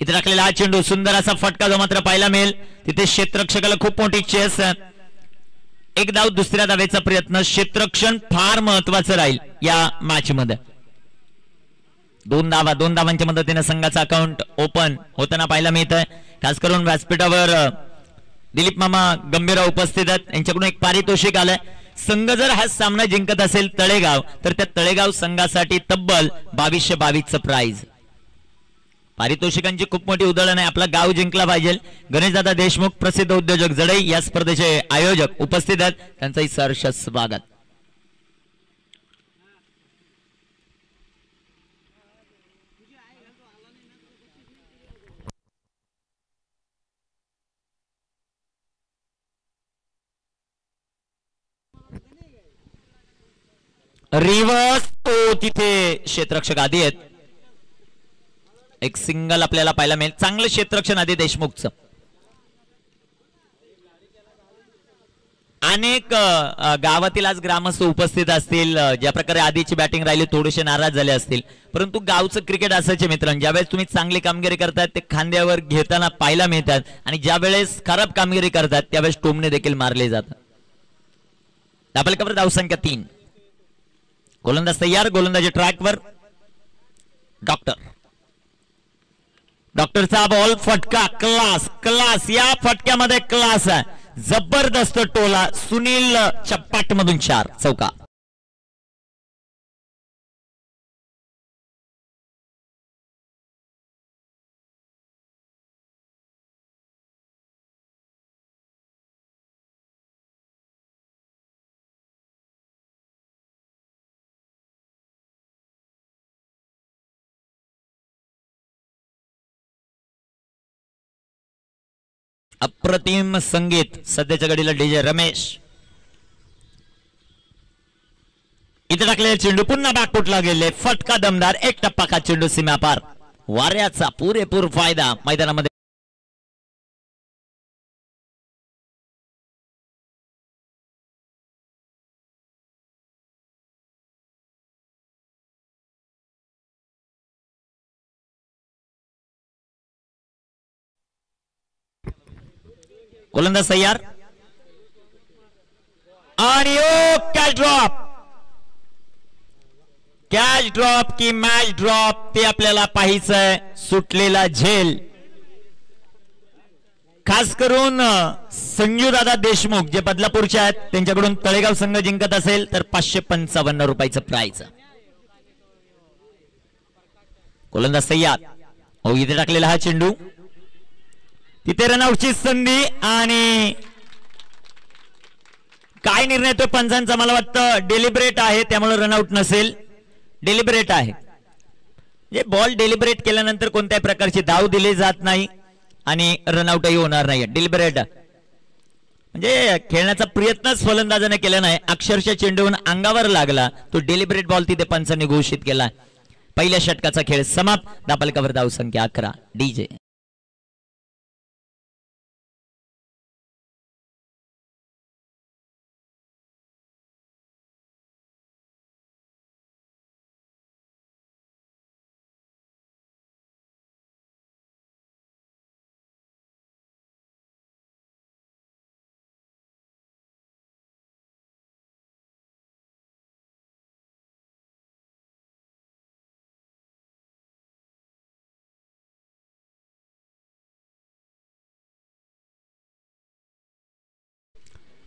S1: इथे टाकलेला हा चेंडू सुंदर असा फटका जो मात्र पाहायला मिळेल. तिथे क्षेत्ररक्षकाला खूप मोठी चेस. एक धाव दुसऱ्या धावेचा प्रयत्न. क्षेत्ररक्षण फार महत्वाचं राहील या मॅच मध्ये. 2 धावांच्या मदतीने संघाचा अकाउंट ओपन होताना पाहायला मिळत आहे. खास करून व्यासपीठावर दिलीप मामा गंभीरराव उपस्थित आहेत. यांच्याकडून एक पारितोषिक आलंय. संघ जर हा सामना जिंकत असेल तळेगाव तर त्या तळेगाव संघासाठी तब्बल 2222चं प्राइज. पारितोषिकांची खूप मोठी उधळण आहे. आपला गाव जिंकला पाहिजे. गणेशदादा देशमुख प्रसिद्ध उद्योजक जडई या स्पर्धेचे आयोजक उपस्थित आहेत. त्यांचंही सहर्ष स्वागत. रिव्हर्स तिथे क्षेत्ररक्षक आधी आहेत. एक सिंगल आपल्याला पाहायला मिळेल. चांगलं क्षेत्ररक्षण आधी देशमुखचं. अनेक गावातील आज ग्रामस्थ उपस्थित असतील. ज्या प्रकारे आधीची बॅटिंग राहिली थोडेसे नाराज झाले असतील. परंतु गावचं क्रिकेट असंच मित्रांनो. ज्यावेळेस तुम्ही चांगली कामगिरी करतात ते खांद्यावर घेताना पाहायला मिळतात आणि ज्यावेळेस खराब कामगिरी करतात त्यावेळेस टोमणे देखील मारले जातात. धावफलकावर धावसंख्या 3. गोलंदाज तयार. गोलंदाजी ट्रॅकवर. डॉक्टरचा बॉल फटका. क्लास या फटक्यामध्ये क्लास आहे. जबरदस्त टोला. सुनील चप्पाट मधून 4 चौका. अप्रतिम संगीत सध्याच्या घडीला डीजे रमेश. इथे टाकलेला चेंडू पुन्हा बॅकफुटला गेले. फटका दमदार. एक टप्पा का चेंडू सीमापार. वाऱ्याचा पुरेपूर फायदा मैदानामध्ये. गोलंदाज तयार आणि ओ कॅच ड्रॉप. कॅच ड्रॉप की मॅच ड्रॉप ते आपल्याला पाहायचंय. सुटलेला झेल खास करून संजू दादा देशमुख जे बदलापूरचे आहेत त्यांच्याकडून तळेगाव संघ जिंकत असेल तर 555 रुपयाचं प्राइज. गोलंदाज तयार. हो इथे टाकलेला हा चेंडू. तिथे रनआउटची संधी आणि काय निर्णय तो पंचांचा मला वाटतं डेलिब्रेट आहे त्यामुळे रनआउट नसेल. डेलिब्रेट आहे म्हणजे बॉल डेलिब्रेट केल्यानंतर कोणत्याही प्रकारची धाव दिली जात नाही आणि रनआउटही होणार नाही. डेलिब्रेट म्हणजे खेळण्याचा प्रयत्नच फलंदाजाने केला नाही. अक्षरशः चेंडून अंगावर लागला तो डेलिब्रेट बॉल तिथे पंचांनी घोषित केला. पहिल्या षटकाचा खेळ समाप्त. धापलकावर धाव संख्या 11. डीजे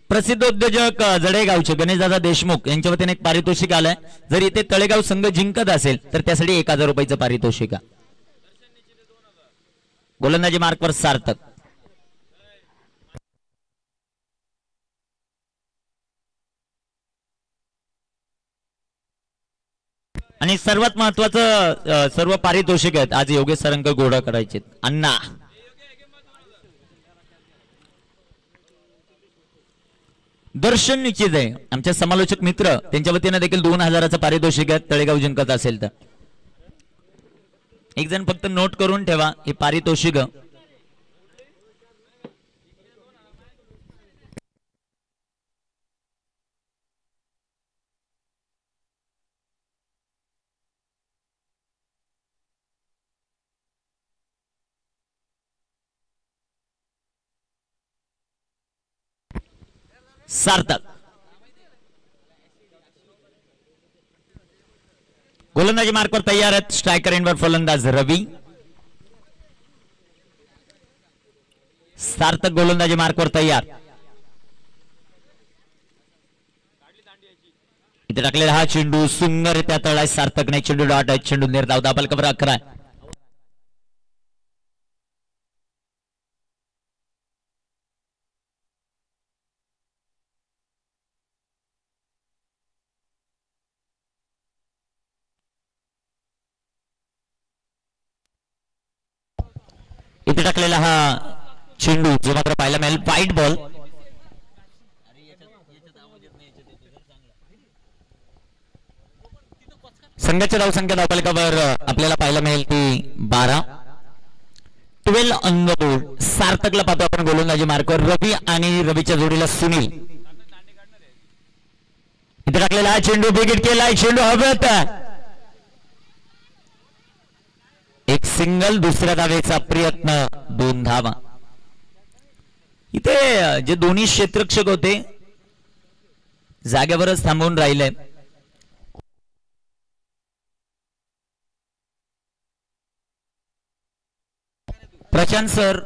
S1: प्रसिद्ध उद्योजक जडेगावचे गणेशदादा देशमुख यांच्या वतीने एक पारितोषिक आलंय. जर इथे तळेगाव संघ जिंकत असेल तर त्यासाठी 1000 रुपयाचं पारितोषिक. गोलंदाजी मार्कवर सार्थक. आणि सर्वात महत्वाचं सर्व पारितोषिक आहेत आज योगेश सरांकडे गोळा करायचे. अण्णा दर्शन निश्चित आहे. आमच्या समालोचक मित्र त्यांच्या वतीने देखील 2000चं पारितोषिक आहे तळेगाव जिंकत असेल तर. एक जण फक्त नोट करून ठेवा हे पारितोषिक. सार्थक. गोलंदाजी मार्कवर तयार आहेत. स्ट्रायकर एंडवर फलंदाज रवी. सार्थक गोलंदाजी मार्कवर तयार. इथे टाकलेला हा चेंडू सुंदर त्या तळाय. सार्थक नाही. चेंडू डॉट आहे. चेंडू निर्धाव. धापलकावर 11. इथे टाकलेला हा चेंडू जो मात्र पाहायला मिळेल वाईट बॉल. संघाच्या धावसंख्या धावफलकावर आपल्याला पाहायला मिळेल ती 12. 12 ऑन द बोर्ड. सार्थकला पाहतो आपण गोलंदाजी मार्कवर. रवी आणि रवीच्या जोडीला सुनील. इथे टाकलेला हा चेंडू बिगिट केलाय. चेंडू हवेत. एक सिंगल. दुसऱ्या धावेचा प्रयत्न. 2 धावा. इथे जे दोन्ही क्षेत्ररक्षक होते जागेवरच थांबून राहिले. प्रशांत सर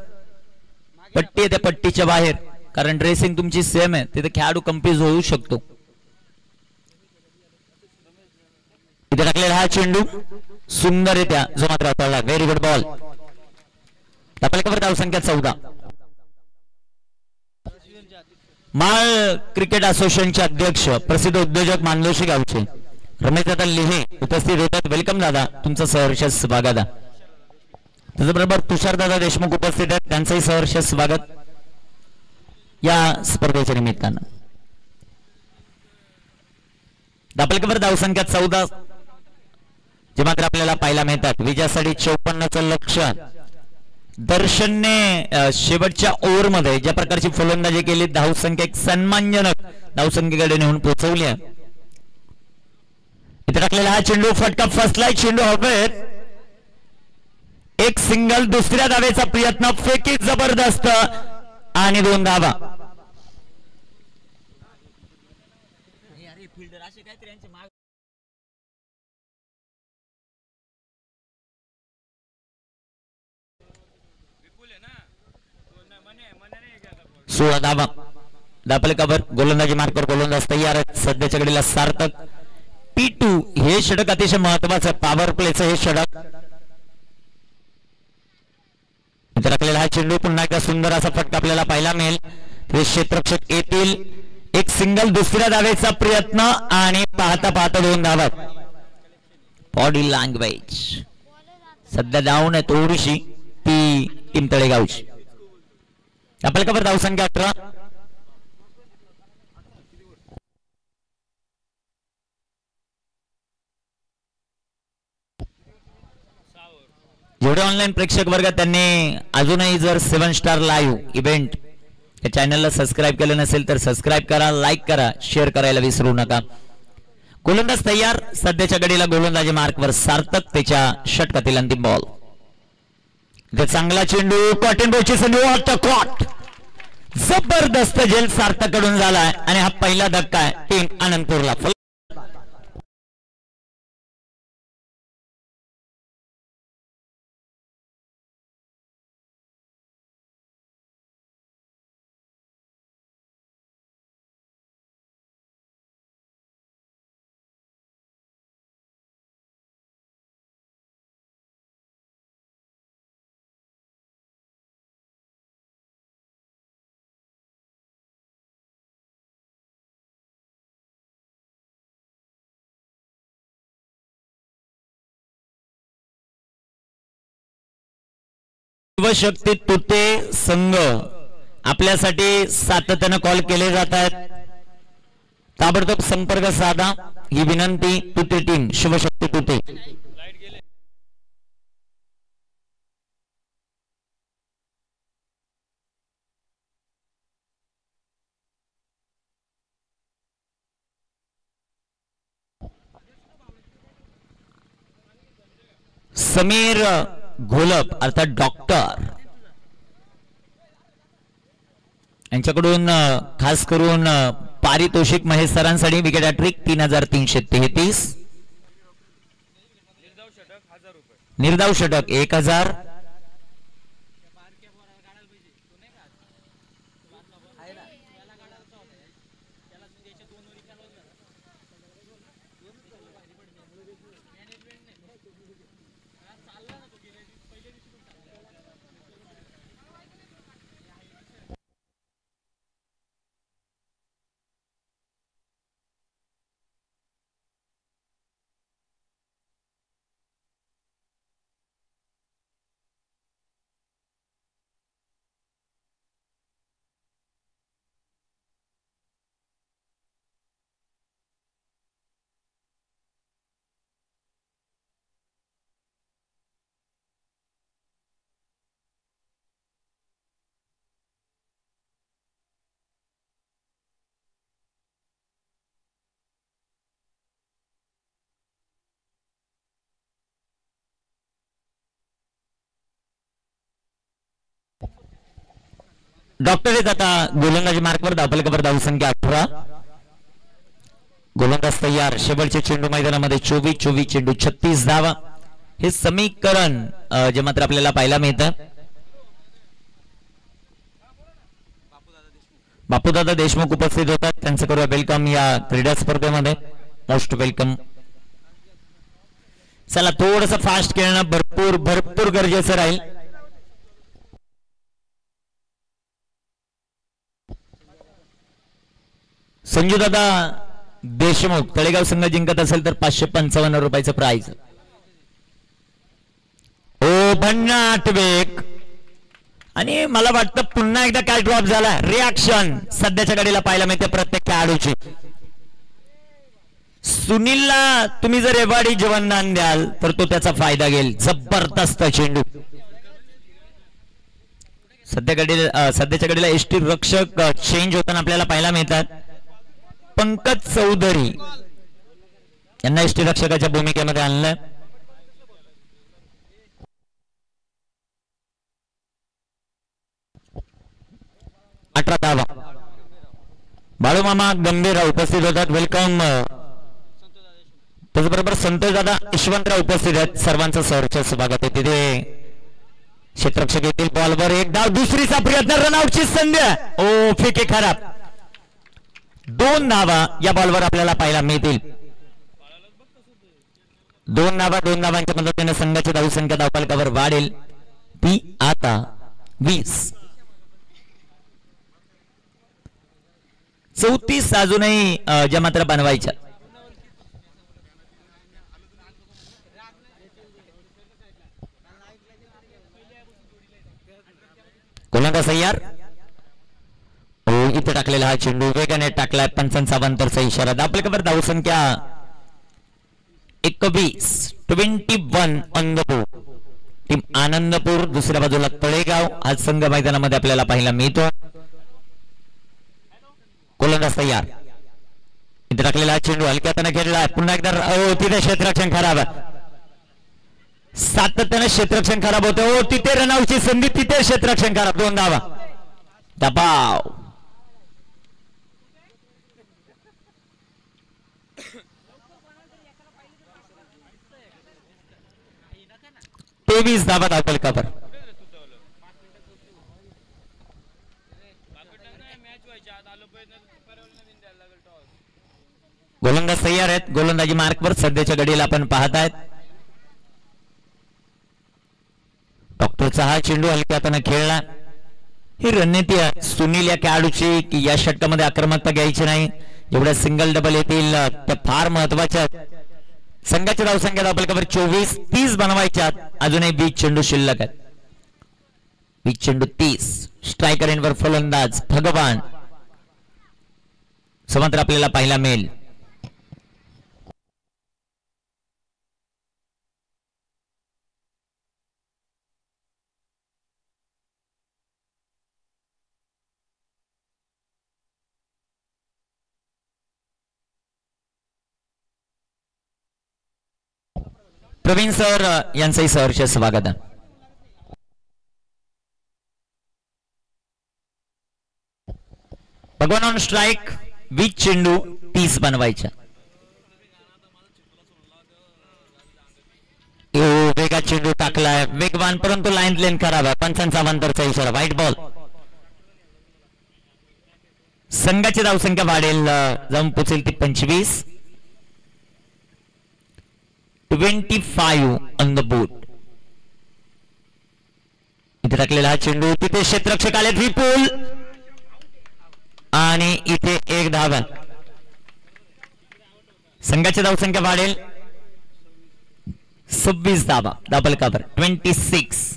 S1: पट्टी आहे त्या पट्टीच्या बाहेर कारण ड्रेसिंग तुमची सेम आहे. तिथे खेळाडू कन्फ्यूज होऊ शकतो. इथे टाकलेला हा चेंडू सुंदर आहे त्या जो मात्र पडला. Very good ball. धापलकावर धावसंख्या 14. माळ क्रिकेट असोसिएशनचे अध्यक्ष प्रसिद्ध उद्योजक मानलोशी गावचे रमेश दादा लिहे उपस्थित होतात. वेलकम दादा. तुमचं सहर्ष स्वागत. त्याचबरोबर तुषार दादा देशमुख उपस्थित आहेत. त्यांचंही सहर्ष स्वागत. या स्पर्धेच्या निमित्तानं. धापलकीवर धावसंख्या 14 जे मात्र आपल्याला पाहायला मिळतात. विजयासाठी 54चं लक्ष्य. दर्शनने शेवटच्या ओव्हरमध्ये ज्या प्रकारची फलंदाजी केली, धावसंख्या एक सन्मानजनक धावसंख्येकडे नेऊन पोहोचवली आहे. इथे टाकलेला हा चेंडू फटका फसलाय. चेंडू हवेत. एक सिंगल. दुसऱ्या धावेचा प्रयत्न. फेकी जबरदस्त आणि 2 धावा. सोळा धावा. धापलकावर गोलंदाजी मार्कवर गोलंदाज तयार आहेत. सध्याच्या घडीला सार्थक. P2 हे षटक अतिशय महत्वाचं. पॉवर प्लेचं हे षटक. टाकलेला हा चेंडू पुन्हा एकदा सुंदर असा फटका आपल्याला पाहायला मिळेल. क्षेत्ररक्षक येतील. एक सिंगल. दुसऱ्या धावेचा प्रयत्न आणि पाहता पाहता 2 धावा. बॉडी लँग्वेज सध्या डाऊन आहे थोडीशी ती टीम तळेगावची. आपल्याकडे धावसंख्या 18. जेवढे ऑनलाईन प्रेक्षक वर्ग त्यांनी अजूनही जर 7 स्टार लाईव्ह इव्हेंट या चॅनलला सबस्क्राईब केलं नसेल तर सबस्क्राईब करा, लाईक करा, शेअर करायला विसरू नका. गोलंदाज तयार. सध्याच्या घडीला गोलंदाजी मार्कवर सार्थक. त्याच्या षटकातील अंतिम बॉल. चांगला चेंडू. कॉटन बॉलची संधी. कॉट. जबरदस्त झेल सार्थक कडून झालाय आणि हा पहिला धक्का आहे टीम आनंदपूरला. शिवशक्ती तुटे संघ आपल्यासाठी सातत्याने कॉल केले जात आहेत. ताबडतोब संपर्क साधा ही विनंती. तुटे टीम शिवशक्ती तुटे. समीर घोलप अर्थात डॉक्टर यांच्याकडून खास करून पारितोषिक महेश सरांसाठी विकेट हॅट्रिक 3333. निर्धाव षटक 1000. डॉक्टर आहेत आता गोलंदाजी मार्कवर. धावफलकावर धावसंख्या 18. गोलंदाज तयार. शेवटचे चेंडू मैदानामध्ये 24 चेंडू 36 धावा. हे समीकरण जे मात्र आपल्याला पाहायला मिळतं. बापूदादा देशमुख उपस्थित होतात. त्यांचं करूया वेलकम या क्रीडा स्पर्धेमध्ये. Most welcome. चला थोडंसं फास्ट खेळणं भरपूर गरजेचं राहील. संजू दादा देशमुख तळेगाव संघ जिंकत असेल तर 555 रुपयाचं प्राइज. ओ भन्नाट वेग आणि मला वाटतं पुन्हा एकदा काय ड्रॉप झाला रिॲक्शन सध्याच्या घडीला पाहायला मिळते प्रत्येक खेळाडूची. सुनीलला तुम्ही जर एवाडी जीवनदान द्याल तर तो त्याचा फायदा घेईल. जबरदस्त चेंडू. सध्याच्या घडीला एसटी रक्षक चेंज होताना आपल्याला पाहायला मिळतात. पंकज चौधरी यांना एसटी रक्षकाच्या भूमिकेमध्ये आणलं. अठरा धावा. बाळूमामा गंभीरराव उपस्थित होतात. वेलकम. त्याचबरोबर संतोष दादा यशवंतराव उपस्थित आहेत. सर्वांचं सहर्ष स्वागत आहे. तिथे क्षेत्ररक्षक येतील. बॉलवर एक धाव. दुसरीचा प्रयत्न. रनआउटची संधी. ओ फेके खराब. 2 धावा या बॉलवर आपल्याला पाहायला मिळतील. 2 धावांच्या मदतीने संघाची धावसंख्या धावफलकावर वाढेल. ती आता 20. 34 अजूनही ज्या मात्र बनवायच्या. गोलंदाज तयार. इथे टाकलेला हा चेंडू वेगाने टाकलाय. 55 इशारा. धावफलकावर धावसंख्या 21. 21 on the board. Team Anandpur. दुसऱ्या बाजूला तळेगाव. आज संघ मैदानामध्ये आपल्याला पाहायला मिळतो. गोलंदाज तयार. इथे टाकलेला हा चेंडू हलक्या हाताने खेळला. पुन्हा एकदा तिथे क्षेत्ररक्षण खराब. सातत्याने क्षेत्ररक्षण खराब होतं. तिथे रनआउटची संधी. तिथे क्षेत्ररक्षण खराब. 2 धावा. दबाव. तेवीस धावा धावफलकावर. गोलंदाज तयार आहेत. गोलंदाजी मार्कवर सध्याच्या घडीला आपण पाहत आहेत. डॉक्टरचा हा चेंडू हलक्या हाताने खेळला. ही रणनीती आहे सुनील या खेळाडूची की या षटकामध्ये आक्रमकता घ्यायची नाही. जेवढ्या सिंगल डबल येतील त्या फार महत्वाच्या. संघाची धावसंख्या धावफलकावर 24. 30 बनवायच्या. अजूनही 20 चेंडू शिल्लक आहेत. 20 चेंडू 30. स्ट्रायकर एंडवर फलंदाज भगवान समांतर आपल्याला पाहायला मिळेल. प्रवीण सर यांचंही सहर्ष स्वागत आहे. भगवान ऑन स्ट्राइक. 20 चेंडू 30 बनवायच्या. वेगात चेंडू टाकलाय. वेगवान परंतु लाईन लेन खराब आहे. 55 इशारा. White ball. संघाची धावसंख्या वाढेल. जाऊन पोचेल ती 25. 25 ऑन द बोर्ड. इथे टाकलेला हा चेंडू. तिथे क्षेत्ररक्षक आले. विपुल. आणि इथे एक धावा. संघाची धावसंख्या वाढेल. 26 धावा धावफलकावर. 26.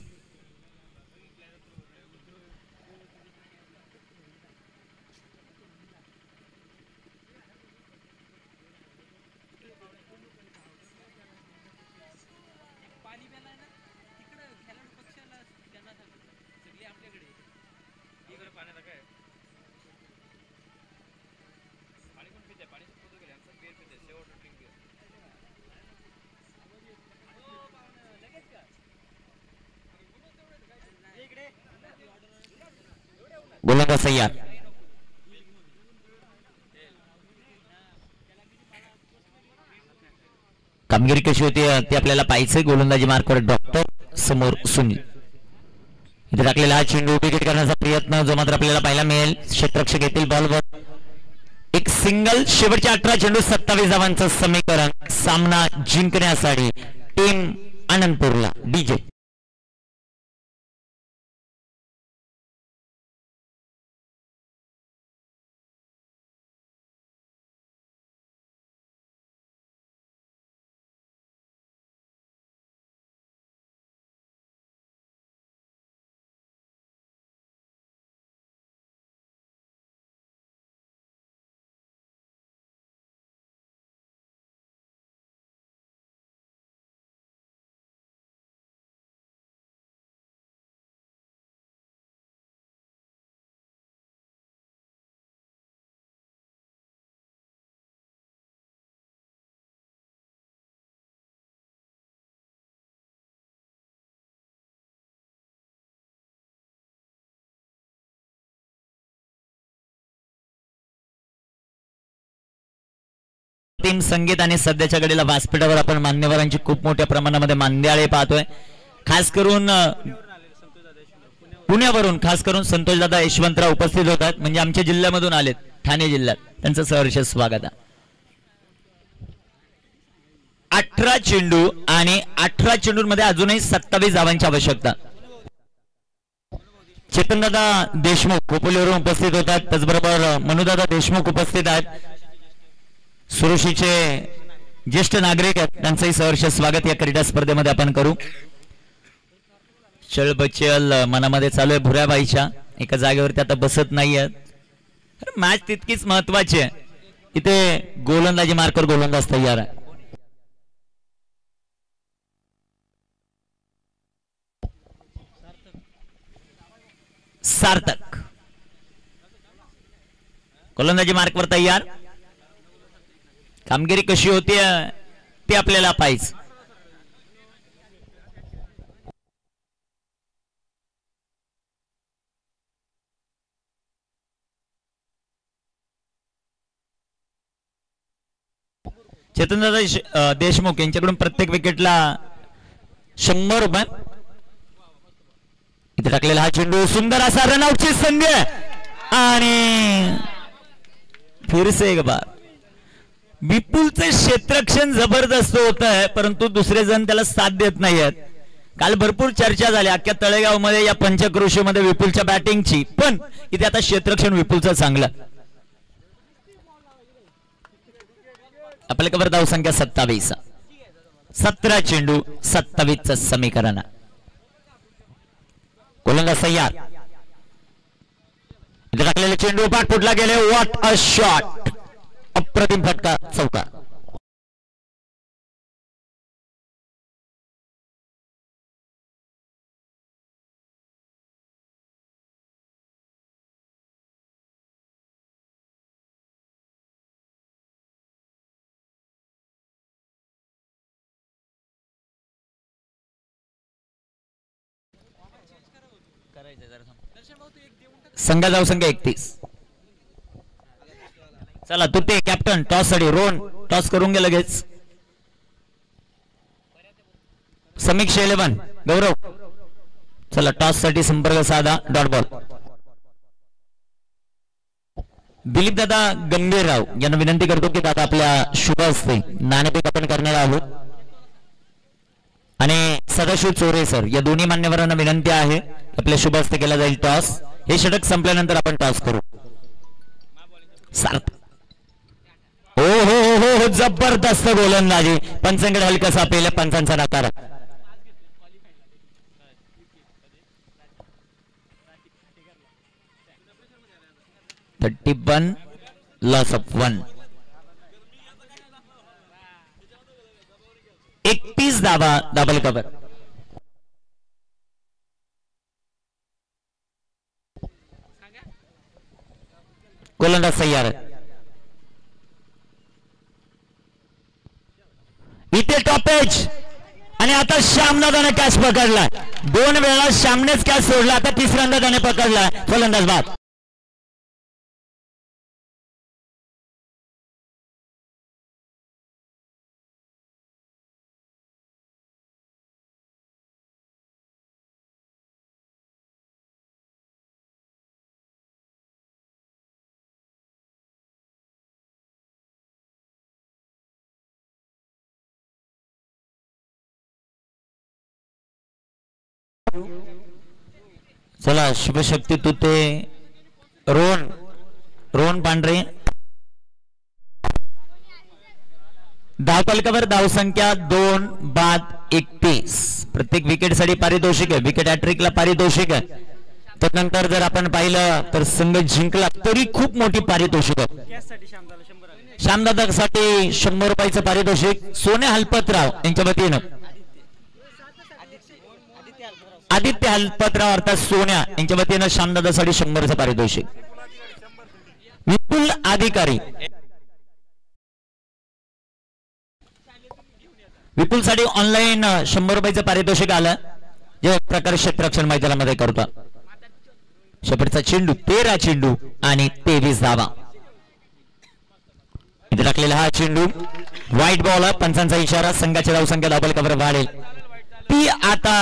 S1: गोलंदाज तयार. कामगिरी कशी होती ते आपल्याला पाहायचंय. गोलंदाजी मार्कवर डॉक्टर. समोर सुनील. इथे टाकलेला हा चेंडू विकेट करण्याचा प्रयत्न जो मात्र आपल्याला पाहायला मिळेल. क्षेत्ररक्षक येतील बॉलवर. एक सिंगल. शेवटच्या 18 चेंडू 27 धावांचं समीकरण. सामना जिंकण्यासाठी टीम आनंदपूरला. डीजे अप्रतिम संगीत आणि सध्याच्या घडीला व्यासपीठावर आपण मान्यवरांची खूप मोठ्या प्रमाणामध्ये मांद्याळे पाहतोय. खास करून पुण्यावरून खास करून संतोषदादा यशवंतराव उपस्थित होतात, म्हणजे आमच्या जिल्ह्यामधून आलेत, ठाणे जिल्ह्यात. त्यांचं सहर्ष स्वागत आहे. 18 चेंडू आणि 18 चेंडूंमध्ये अजूनही 27 धावांची आवश्यकता. चेतनदादा देशमुख खोपोलीवरून उपस्थित होतात, त्याचबरोबर मनुदादा देशमुख उपस्थित आहेत. सुरुशीचे ज्येष्ठ नागरिक आहेत, त्यांचंही सहर्ष स्वागत या क्रीडा स्पर्धेमध्ये आपण करू. चळबचल मनामध्ये चालू आहे भुऱ्याबाईच्या, एका जागेवरती आता बसत नाहीये. मॅच तितकीच महत्वाची आहे. इथे गोलंदाजी मार्कर गोलंदाज तयार आहे. सार्थक गोलंदाजी मार्कवर तयार. कामगिरी कशी होती ते आपल्याला पाहिजे. चेतनदादा देशमुख यांच्याकडून प्रत्येक विकेटला 100 रुपये. इथे टाकलेला हा चेंडू, सुंदर असा रनआउटची संधी आणि फिर से एक बार. विपुलचे क्षेत्ररक्षण जबरदस्त होत आहे, परंतु दुसरे जण त्याला साथ देत नाहीयेत. काल भरपूर चर्चा झाली अख्ख्या तळेगाव मध्ये या पंचक्रोशीमध्ये विपुलच्या बॅटिंगची, पण इथे आता क्षेत्ररक्षण विपुलचं चांगलं. आपल्या कबर धाव संख्या 27. 17 चेंडू 27चं समीकरण. गोलंदाज तयार. इथे टाकलेले चेंडू पाठ फुटला गेले. What a shot. अप्रतिम फटका, चौका. संघा जाऊ संख्या 31. चला तुटे कॅप्टन टॉस साठी. रोन टॉस करून गे लगेच. समीक्षा 11 गौरव. चला टॉस साठी संपर्क साधा. Dot ball. दिलीप दादा गंभीरराव यांना विनंती करतो की दादा आपल्या शुभ हस्ते नाणेफेक आपण करणार आहोत. आणि सदाशिव चोरे सर या दोन्ही मान्यवरांना विनंती आहे आपल्या शुभ हस्ते केला जाईल टॉस. हे षटक संपल्यानंतर आपण टॉस करू. सार्थ. हो हो हो हो जबरदस्त गोलंदाजी. पंचांकडे हलकासा पहिल्या पंचांचा नकार. (31) लॉस ऑफ 1. 31 धावा डबल कव्हर. गोलंदाज तयार. इथे टॉपेज आणि आता श्यामदादाने कॅच पकडला. 2 वेळा श्यामनेच कॅच सोडला, आता तिसऱ्यांदा त्याने पकडला. गोलंदाज बाद. चला शुभशक्ती तुते. रोहन पांढरे. धाव फलकावर धाव संख्या 2 बाद 31. प्रत्येक विकेट साठी पारितोषिक आहे. विकेट हॅट्रिकला पारितोषिक आहे. त्यानंतर जर आपण पाहिलं तर संघ जिंकला तरी खूप मोठी पारितोषिक आहे. श्यामदादासाठी 100 रुपयाचं पारितोषिक. सोने हलपतराव यांच्या वतीनं आदित्य हलपतराव अर्थात सोन्या यांच्या वतीनं श्यामदादासाठी 100चं पारितोषिक. विपुल अधिकारी विपुल साठी ऑनलाईन 100 रुपयाचं पारितोषिक आलं, जे प्रकारे क्षेत्ररक्षण मैदानामध्ये करतो. शेपटचा चेंडू 13 चेंडू आणि 23 धावा. इथे टाकलेला हा चेंडू व्हाईट बॉल. पंचांचा इशारा. संघाची धावसंख्या धावफलकावर वाढेल ती आता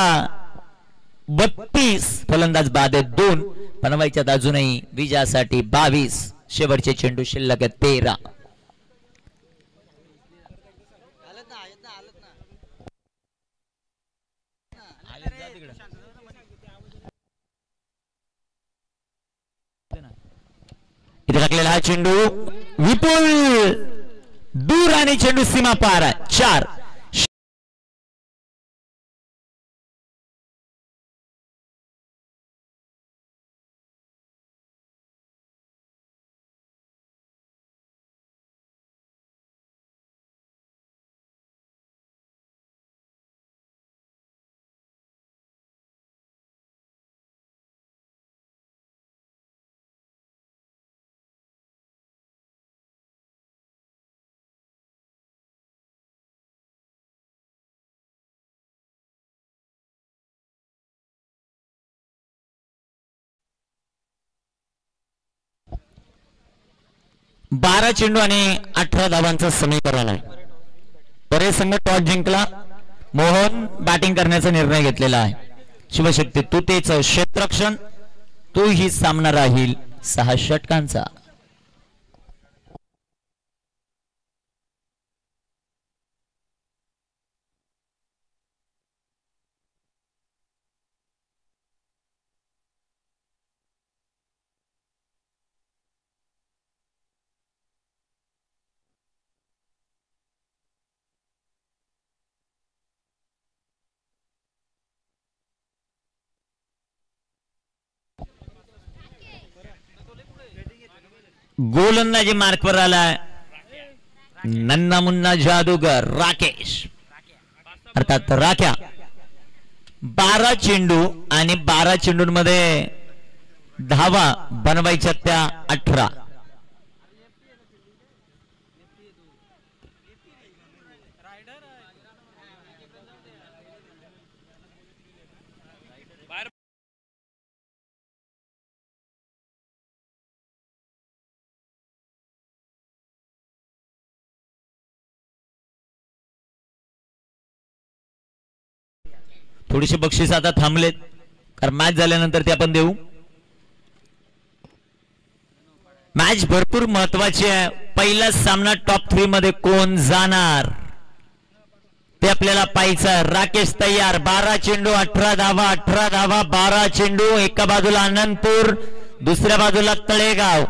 S1: 32. फलंदाज बाद आहेत 2. बनवायच्यात अजूनही विजयासाठी 22. शेवटचे चेंडू शिल्लक आहेत 13. इथे टाकलेला हा चेंडू विपुल दूर आणि चेंडू सीमा पार. 4. बारा चेंडू आणि 18 धावांचं समीकरण आहे. बरेच संघ टॉस जिंकला. मोहन बॅटिंग करण्याचा निर्णय घेतलेला आहे. शिवशक्ती तू तेच क्षेत्ररक्षण. तू ही सामना राहील 6 षटकांचा. गोलंदाजी मार्कवर आलाय नन्ना मुन्ना जादूगर राकेश अर्थात राख्या. 12 चेंडू आणि 12 चेंडूंमध्ये धावा बनवायच्या त्या 18. थोडीशी बक्षीस आता थांबलेत कारण मॅच झाल्यानंतर ते आपण देऊ. मॅच भरपूर महत्वाची आहे. पहिला सामना टॉप 3 मध्ये कोण जाणार ते आपल्याला पाहायचं. राकेश तयार. 12 चेंडू 18 धावा. 18 धावा 12 चेंडू. एका बाजूला आनंदपूर दुसऱ्या बाजूला तळेगाव.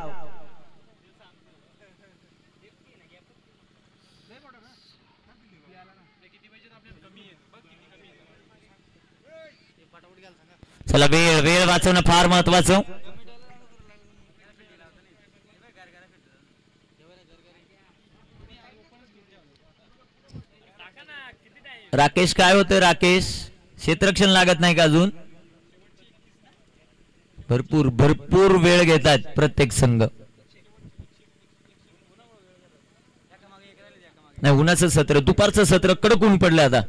S1: चला वेळ वाचवणं फार महत्वाचं. राकेश काय होतं राकेश क्षेत्ररक्षण लागत नाही का अजून. भरपूर भरपूर वेळ घेतात प्रत्येक संघ. नाही उन्हाचं सत्र दुपारचं सत्र कडक ऊन पडलं आता.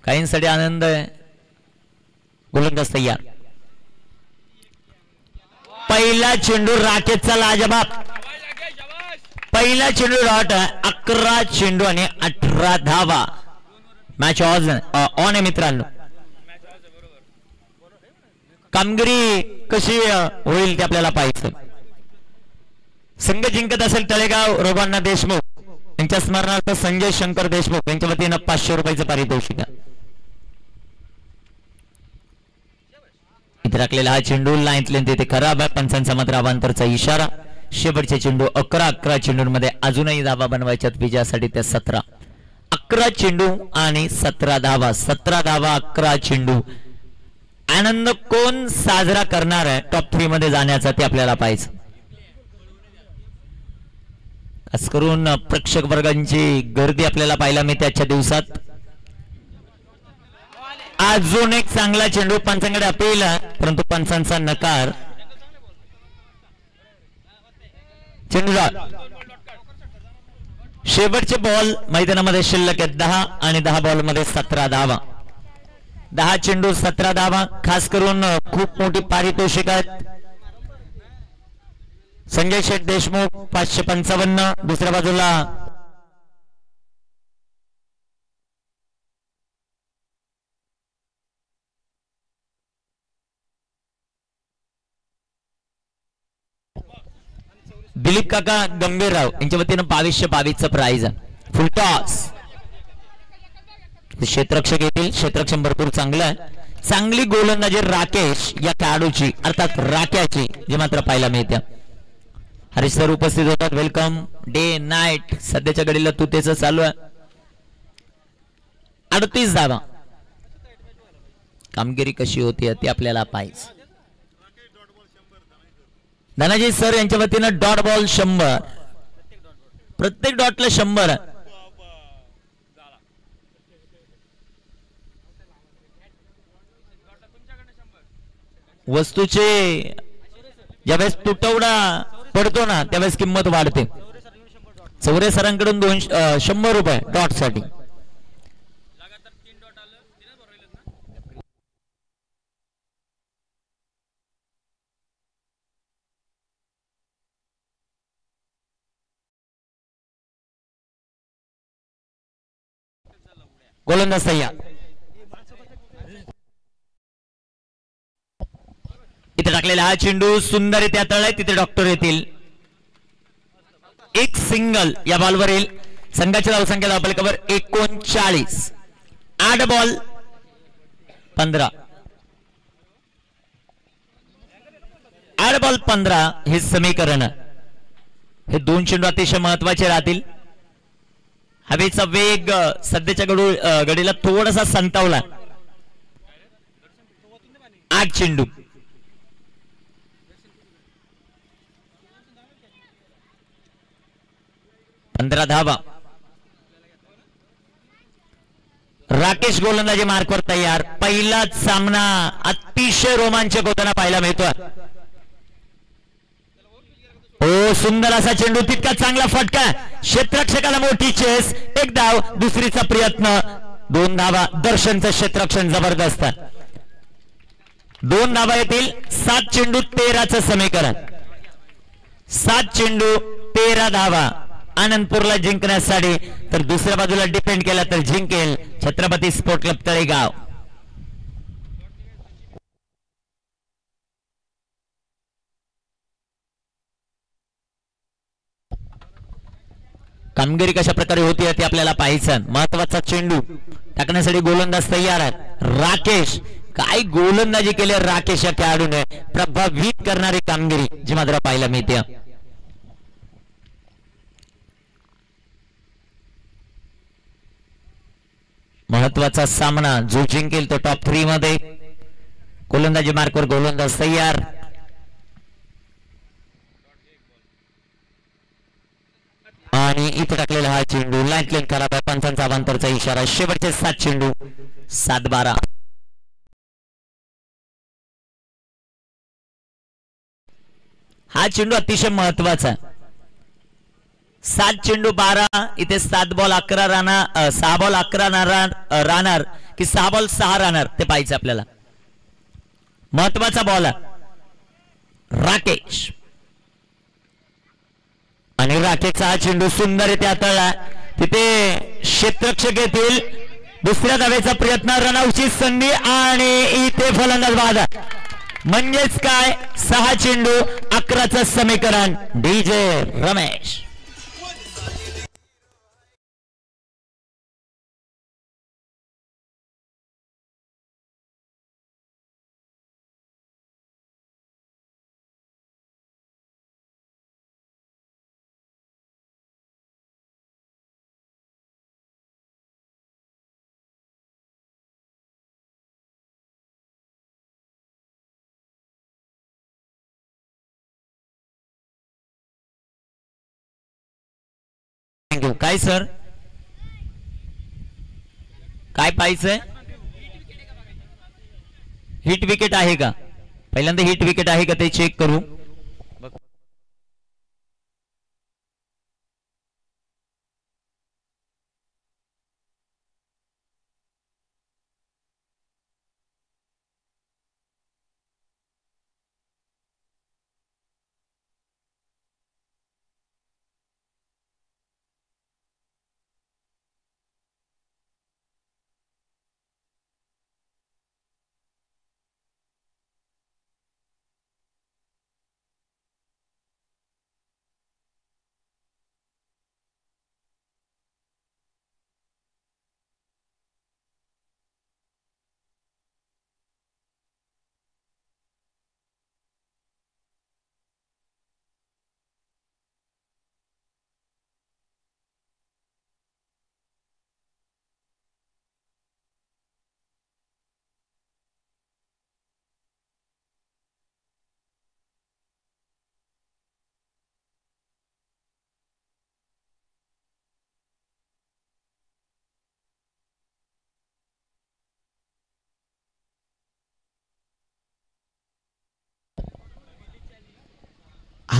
S1: काहींसाठी आनंद आहे. गोलंदाज तयार. पहिला चेंडू राकेशचा लाजबाब. पहिला चेंडू डॉट. 11 चेंडू आणि 18 धावा. मॅच ऑन आहे मित्रांनो. कामगिरी कशी होईल ते आपल्याला पाहायचं. संघ जिंकत असेल तळेगाव रोगांना देशमुख यांच्या स्मरणार्थ संजय शंकर देशमुख यांच्या वतीनं 500 रुपयाचं पारितोषिक. इथे राखलेला हा चेंडू लाईनतले तिथे खराब आहे. पंचांचा मात्र अवांतरचा इशारा. शेवटचे चेंडू 11 चेंडूंमध्ये अजूनही धावा बनवायच्यात विजयासाठी त्या 17. 11 चेंडू आणि 17 धावा. 17 धावा 11 चेंडू. आनंद कोण साजरा करणार आहे टॉप 3 मध्ये जाण्याचा ते आपल्याला पाहायचं. खास करून प्रेक्षक वर्गांची गर्दी आपल्याला पाहायला मिळते आजच्या दिवसात. अजून एक चांगला चेंडू. पंचांकडे अपील परंतु पंचांचा नकार. चेंडू शेवटचे बॉल मैदानामध्ये शिल्लक आहेत 10 आणि 10 बॉल मध्ये 17 धावा. 10 चेंडू 17 धावा. खास करून खूप मोठी पारितोषिक आहेत. संजय शेठ देशमुख 555. दुसऱ्या बाजूला दिलीप काका गंभीरराव यांच्या वतीनं 2222 प्राइज आहे. फुल टॉस क्षेत्ररक्षक येतील. क्षेत्ररक्षण भरपूर चांगलं आहे. चांगली गोलंदाजी राकेश या खेळाडूची अर्थात राक्याची जे मात्र पाहायला मिळते. हरीश सर उपस्थित होतात. वेलकम. डे नाईट सध्याच्या घडीला तुतेच चालू आहे. 38 धावा. कामगिरी कशी होती ती आपल्याला पाहिजे. धनाजी सर यांच्या वतीनं डॉट बॉल 100. प्रत्येक डॉटला 100. वस्तूचे ज्यावेळेस तुटवडा पडतो ना त्यावेळेस किंमत वाढते. चौरे सरांकडून 100 रुपये डॉट साठी. गोलंदाज तयार. इथे टाकलेला हा चेंडू सुंदर त्या तळाय तिथे डॉक्टर येतील. एक सिंगल या बॉलवर येईल. संघाच्या धावसंख्या धावफलकावर 39. 8 बॉल 15. 8 बॉल 15 हे समीकरण. हे दोन चेंडू अतिशय महत्वाचे राहतील. हवेचा वेग सध्याच्या गडीला थोडासा संतावला. 8 चेंडू. पंधरा धावा. राकेश गोलंदाजी मार्कवर तयार. पहिलाच सामना अतिशय रोमांचक होताना पाहायला मिळतोय. हो सुंदर असा चेंडू. तितका चांगला फटका. क्षेत्ररक्षकाला मोठी चेस. एक धाव. दुसरीचा प्रयत्न. 2 धावा. दर्शनचं क्षेत्ररक्षण जबरदस्त. 2 धावा येतील. 7 चेंडू 13चं समीकरण. 7 चेंडू 13 धावा. आनंदपूरला जिंकण्यासाठी तर दुसऱ्या बाजूला डिपेंड केला तर जिंकेल छत्रपती स्पोर्ट क्लब तळेगाव. कामगिरी कशा प्रकारे होती ते आपल्याला पाहायचं. महत्वाचा चेंडू टाकण्यासाठी गोलंदाज तयार आहेत. राकेश काय गोलंदाजी केली राकेश या खेळाडूने. प्रभावित करणारी कामगिरी जी मात्र पाहायला मिळते. महत्वाचा सामना जो जिंकेल तो टॉप 3 मध्ये. गोलंदाजी मार्कवर गोलंदाज तयार. आणि इथे टाकलेला हा चेंडू लाईन खराब आहे. पंचांचा अवांतरचा इशारा. शेवटचे 7 चेंडू 7-12. हा चेंडू अतिशय महत्वाचा. 7 चेंडू 12. इथे 7 बॉल 11 राहणार. 6 बॉल 11 राहणार की 6 बॉल 6 राहणार ते पाहिजे आपल्याला. महत्वाचा बॉल राकेश. आणि राकेशचा हा चेंडू सुंदररित्या हाताळला. तिथे क्षेत्ररक्षक येतील. दुसऱ्या धावेचा प्रयत्न. रनआउटची संधी आणि इथे फलंदाज बाद. म्हणजेच काय 6 चेंडू 11चं समीकरण. डीजे रमेश. काय सर काय पाहिजे. हिट विकेट आहे का. पहिल्यांदा हिट विकेट आहे का ते चेक करू.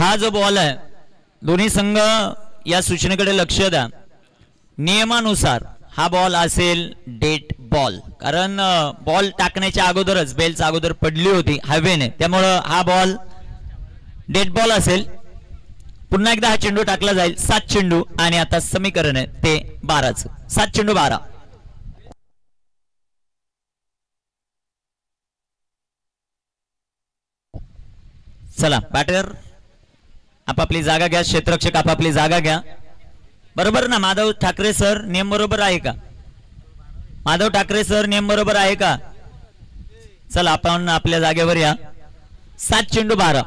S1: हा जो बॉल आहे दोन्ही संघ या सूचनेकडे लक्ष द्या. नियमानुसार हा बॉल असेल डेट बॉल, कारण बॉल टाकण्याच्या अगोदरच बेलचा अगोदर पडली होती हवेने, त्यामुळं हा बॉल डेट बॉल असेल. पुन्हा एकदा हा चेंडू टाकला जाईल. 7 चेंडू आणि आता समीकरण आहे ते 12च. 7 चेंडू 12. चला बॅटर आपापली जागा घ्या. क्षेत्ररक्षक आपापली जागा घ्या. बरोबर ना माधव ठाकरे सर, नियम बरोबर आहे का? माधव ठाकरे सर नियम बरोबर आहे का? चला आपण आपल्या जागेवर या. 7 चेंडू 12.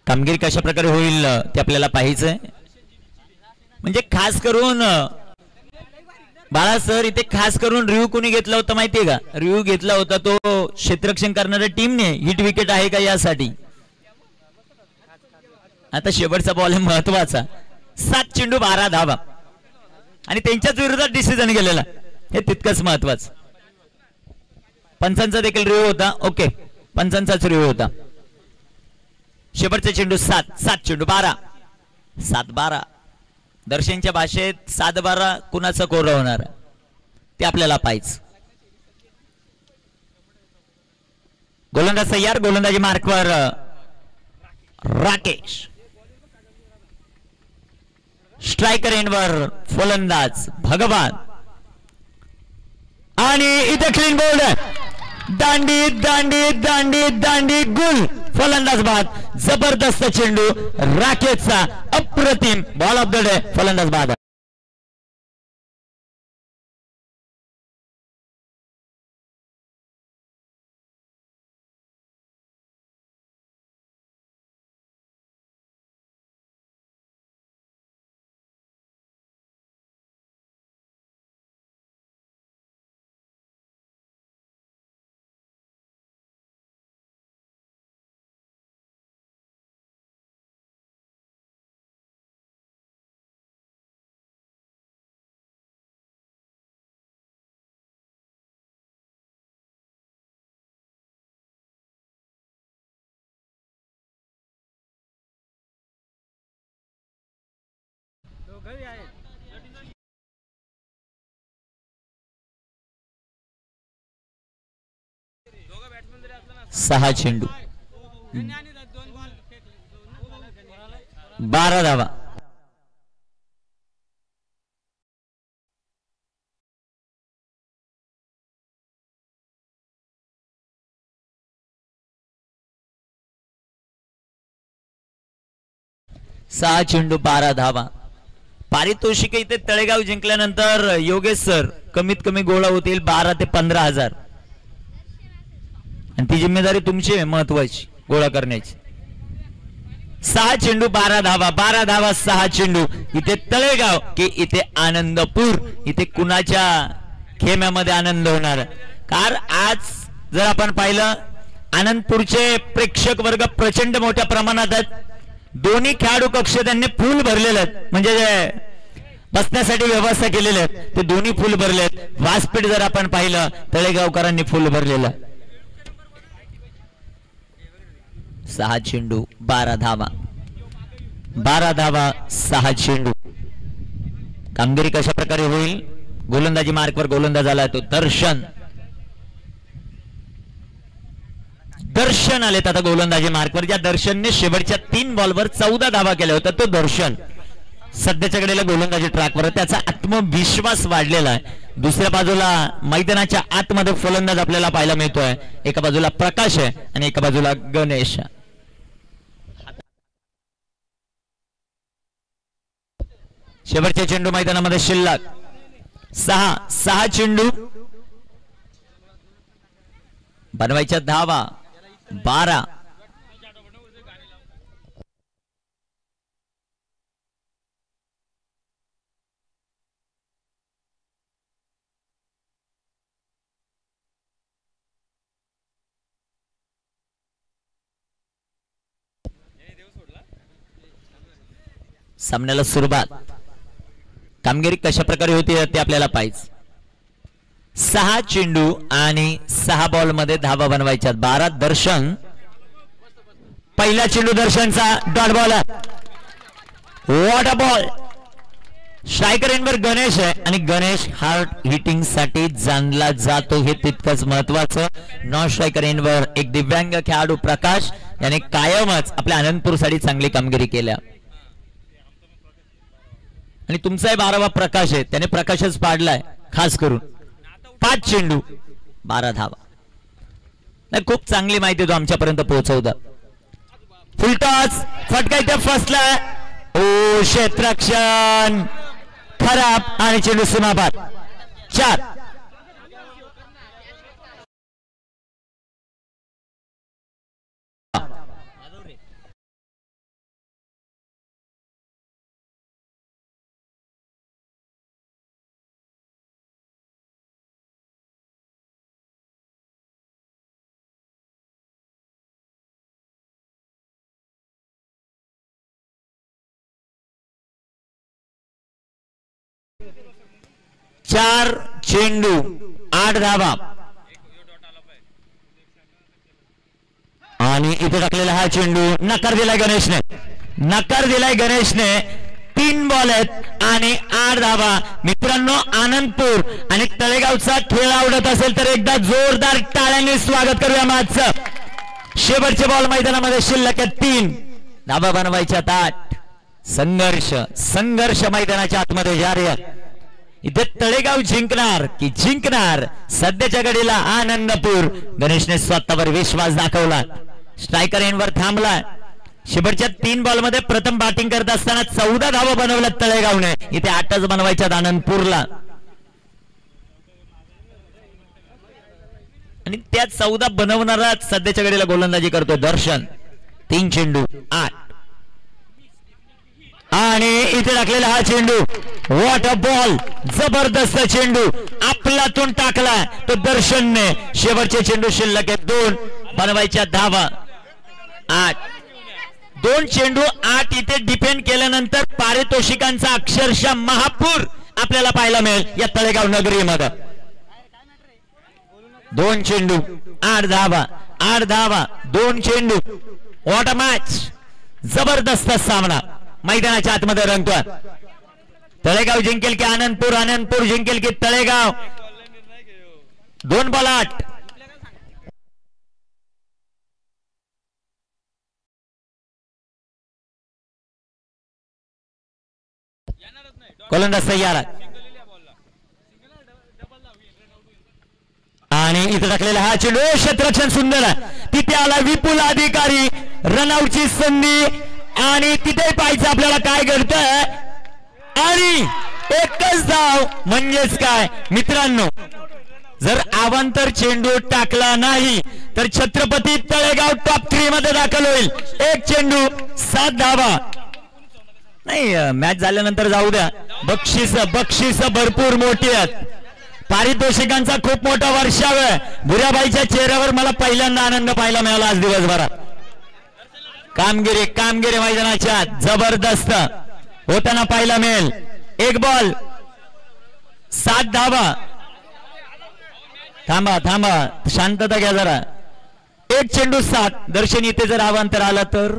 S1: कामगिरी कशा प्रकारे होईल ते आपल्याला पाहायचंय. म्हणजे खास करून बाळा सर इथे खास करून रिव्ह्यू कोणी घेतला होता माहितीये का? रिव्ह्यू घेतला होता तो क्षेत्ररक्षण करणाऱ्या टीमने. हिट विकेट आहे का यासाठी. आता शेवटचा बॉल आहे महत्वाचा. 7 चेंडू 12 धावा आणि त्यांच्याच विरोधात डिसिजन गेलेला हे तितकंच महत्वाचं. पंचांचा देखील रिव्ह्यू होता. ओके पंचांचाच रिव्ह्यू होता. शेवटचे चेंडू 7 चेंडू 12. 7-12 दर्शनच्या भाषेत 7-12 कुणाचं कोरं होणार ते आपल्याला पाहिजे. गोलंदाज तयार. गोलंदाजी मार्कवर राकेश. स्ट्रायकर एंडवर फलंदाज भगवान. आणि इथे क्लीन बोल्ड. दांडी दांडी दांडी दांडी गुल. फलंदाज बाद. जबरदस्त चेंडू राकेशचा. अप्रतिम बॉल ऑफ द डे. फलंदाज बाद. सहा चेंडू 12 धावा. सहा चेंडू 12 धावा. पारितोषिक इथे तळेगाव जिंकल्यानंतर योगेश सर कमीत कमी गोळा होतील 12 ते 15,000 आणि ती जिम्मेदारी तुमची आहे महत्वाची गोळा करण्याची. 6 चेंडू 12 धावा. 12 धावा 6 चेंडू. इथे तळेगाव की इथे आनंदपूर. इथे कुणाच्या खेम्यामध्ये आनंद होणार. कार आज जर आपण पाहिलं आनंदपूरचे प्रेक्षक वर्ग प्रचंड मोठ्या प्रमाणात आहेत. दोन्ही खेळाडू कक्ष त्यांनी फुल भरलेले आहेत. म्हणजे बसण्यासाठी व्यवस्था केलेली आहे ते दोन्ही फुल भरले आहेत. व्यासपीठ जर आपण पाहिलं तळेगावकरांनी फुल भरलेलं. 6 चेंडू 12 धावा. 12 धावा 6 चेंडू. कामगिरी कशा प्रकारे होईल. गोलंदाजी मार्कवर गोलंदाज आला तो दर्शन. दर्शन आलेत आता गोलंदाजी मार्कवर. ज्या दर्शनने शेवटच्या 3 बॉलवर 14 धावा केल्या होत्या तो दर्शन सध्याच्या घडीला गोलंदाजी ट्रॅकवर. त्याचा आत्मविश्वास वाढलेला आहे. दुसऱ्या बाजूला मैदानाच्या आतमध्ये फलंदाज आपल्याला पाहायला मिळतोय. एका बाजूला प्रकाश आहे आणि एका बाजूला गणेश. शेवटचे चेंडू मैदानामध्ये शिल्लक 6 चेंडू बनवायच्या धावा 12. सामन्याला सुरुवात. कामगिरी कशा प्रकारे होती ते आपल्याला पाहिजे. 6 चेंडू आणि 6 बॉल मध्ये धावा बनवायच्या. 12 दर्शन. पहिला चेंडू दर्शनचा dot ball. What a ball. Striker एंडवर गणेश आहे आणि गणेश हार्ड हिटिंग साठी जाणला जातो हे तितकंच महत्वाचं. नॉन स्ट्रायकर एंडवर एक दिव्यांग खेळाडू प्रकाश याने कायमच आपल्या आनंदपूर साठी चांगली कामगिरी केल्या. आणि तुमचाही 12वा प्रकाश आहे, त्याने प्रकाशच पाडलाय खास करून. 5 चेंडू 12 धावा. नाही, खूप चांगली माहिती तो आमच्यापर्यंत पोहोचवता. फुलटॉस फटका इथे फसला. ओ क्षेत्ररक्षण खराब आणि चेंडू सीमापार. 4. चार चेंडू 8 धावा. आणि इथे टाकलेला हा चेंडू नकार दिलाय गणेशने. नकार दिलाय गणेशने. 3 बॉल आहेत आणि 8 धावा. मित्रांनो, आनंदपूर आणि तळेगावचा खेळ आवडत असेल तर एकदा जोरदार टाळ्यांनी स्वागत करूया मॅचचं. शेवटचे बॉल मैदानामध्ये शिल्लक आहेत. 3 धावा बनवायच्या. 8 संघर्ष संघर्ष मैदानाच्या आतमध्ये जारी आहे. इथे तळेगाव जिंकणार की जिंकणार. सध्याच्या घडीला आनंदपूर. गणेशने स्वतःवर विश्वास दाखवला. स्ट्रायकर एंडवर थांबला. शेवटच्या 3 बॉल मध्ये प्रथम बॅटिंग करत असताना 14 धावा बनवल्यात तळेगावने. इथे 8च बनवायच्यात आनंदपूरला. आणि त्या 14 बनवणारा सध्याच्या घडीला गोलंदाजी करतोय दर्शन. 3 चेंडू 8. आणि इथे टाकलेला हा चेंडू. What a ball. जबरदस्त चेंडू आपलातून टाकला तो दर्शनने. शेवटचे चेंडू शिल्लक आहेत. 2 बनवायच्या धावा. 8. 2 चेंडू 8 इथे डिफेंड केल्यानंतर पारितोषिकांचा अक्षरशः महापूर आपल्याला पाहायला मिळेल या तळेगाव नगरीमध्ये. 2 चेंडू 8 धावा. 8 धावा 2 चेंडू. What a match. जबरदस्त सामना मैदानाच्या आतमध्ये रंगतोय. तळेगाव जिंकेल की आनंदपूर. आनंदपूर जिंकेल की तळेगाव. 2 बॉल 8. गोलंदाज तयार आहे. आणि इथे टाकलेला हा चेंडू. क्षेत्ररक्षण सुंदर आहे. तिथे आला विपुल अधिकारी. रनआउटची संधी आणि तिथे पाहायचं आपल्याला काय घडतंय. आणि एकच धाव म्हणजेच काय मित्रांनो, जर अवांतर चेंडू टाकला नाही तर छत्रपती तळेगाव टॉप 3 मध्ये दाखल होईल. 1 चेंडू 7 धावा. नाही, मॅच झाल्यानंतर जाऊ द्या. बक्षीस भरपूर मोठी आहेत. पारितोषिकांचा खूप मोठा वर्षाव आहे. भुऱ्याबाईच्या चेहऱ्यावर मला पहिल्यांदा आनंद पाहायला मिळाला आज दिवसभरात. कामगिरी मैदानाच्या जबरदस्त होताना पाहायला मिळेल. 1 बॉल 7 धावा. थांबा शांतता घ्या जरा. 1 चेंडू 7. दर्शन इथे जर अवांतर आला तर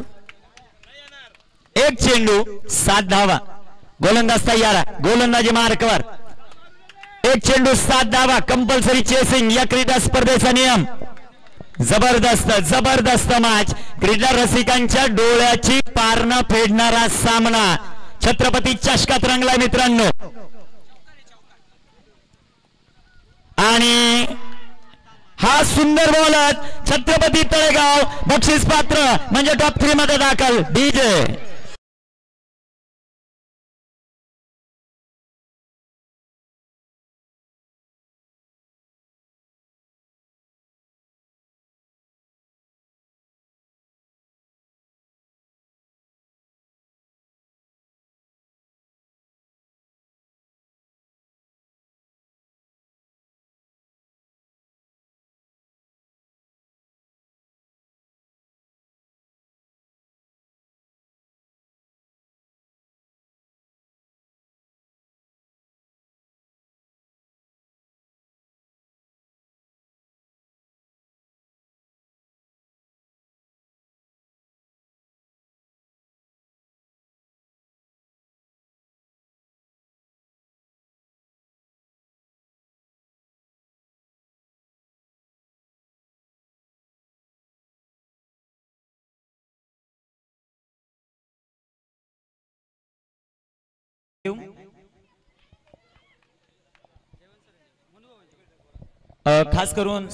S1: 1 चेंडू 7 धावा. गोलंदाज तयार आहे. गोलंदाजी मार्कवर. 1 चेंडू 7 धावा. कंपल्सरी चेसिंग या क्रीडा स्पर्धेचा नियम. जबरदस्त मॅच. क्रीडा रसिकांच्या डोळ्याची पारणं फेडणारा सामना छत्रपती चषकात रंगलाय मित्रांनो. आणि हा सुंदर बॉलर छत्रपती तळेगाव बक्षीस पात्र म्हणजे टॉप 3 मध्ये दाखल. डीजे खास करून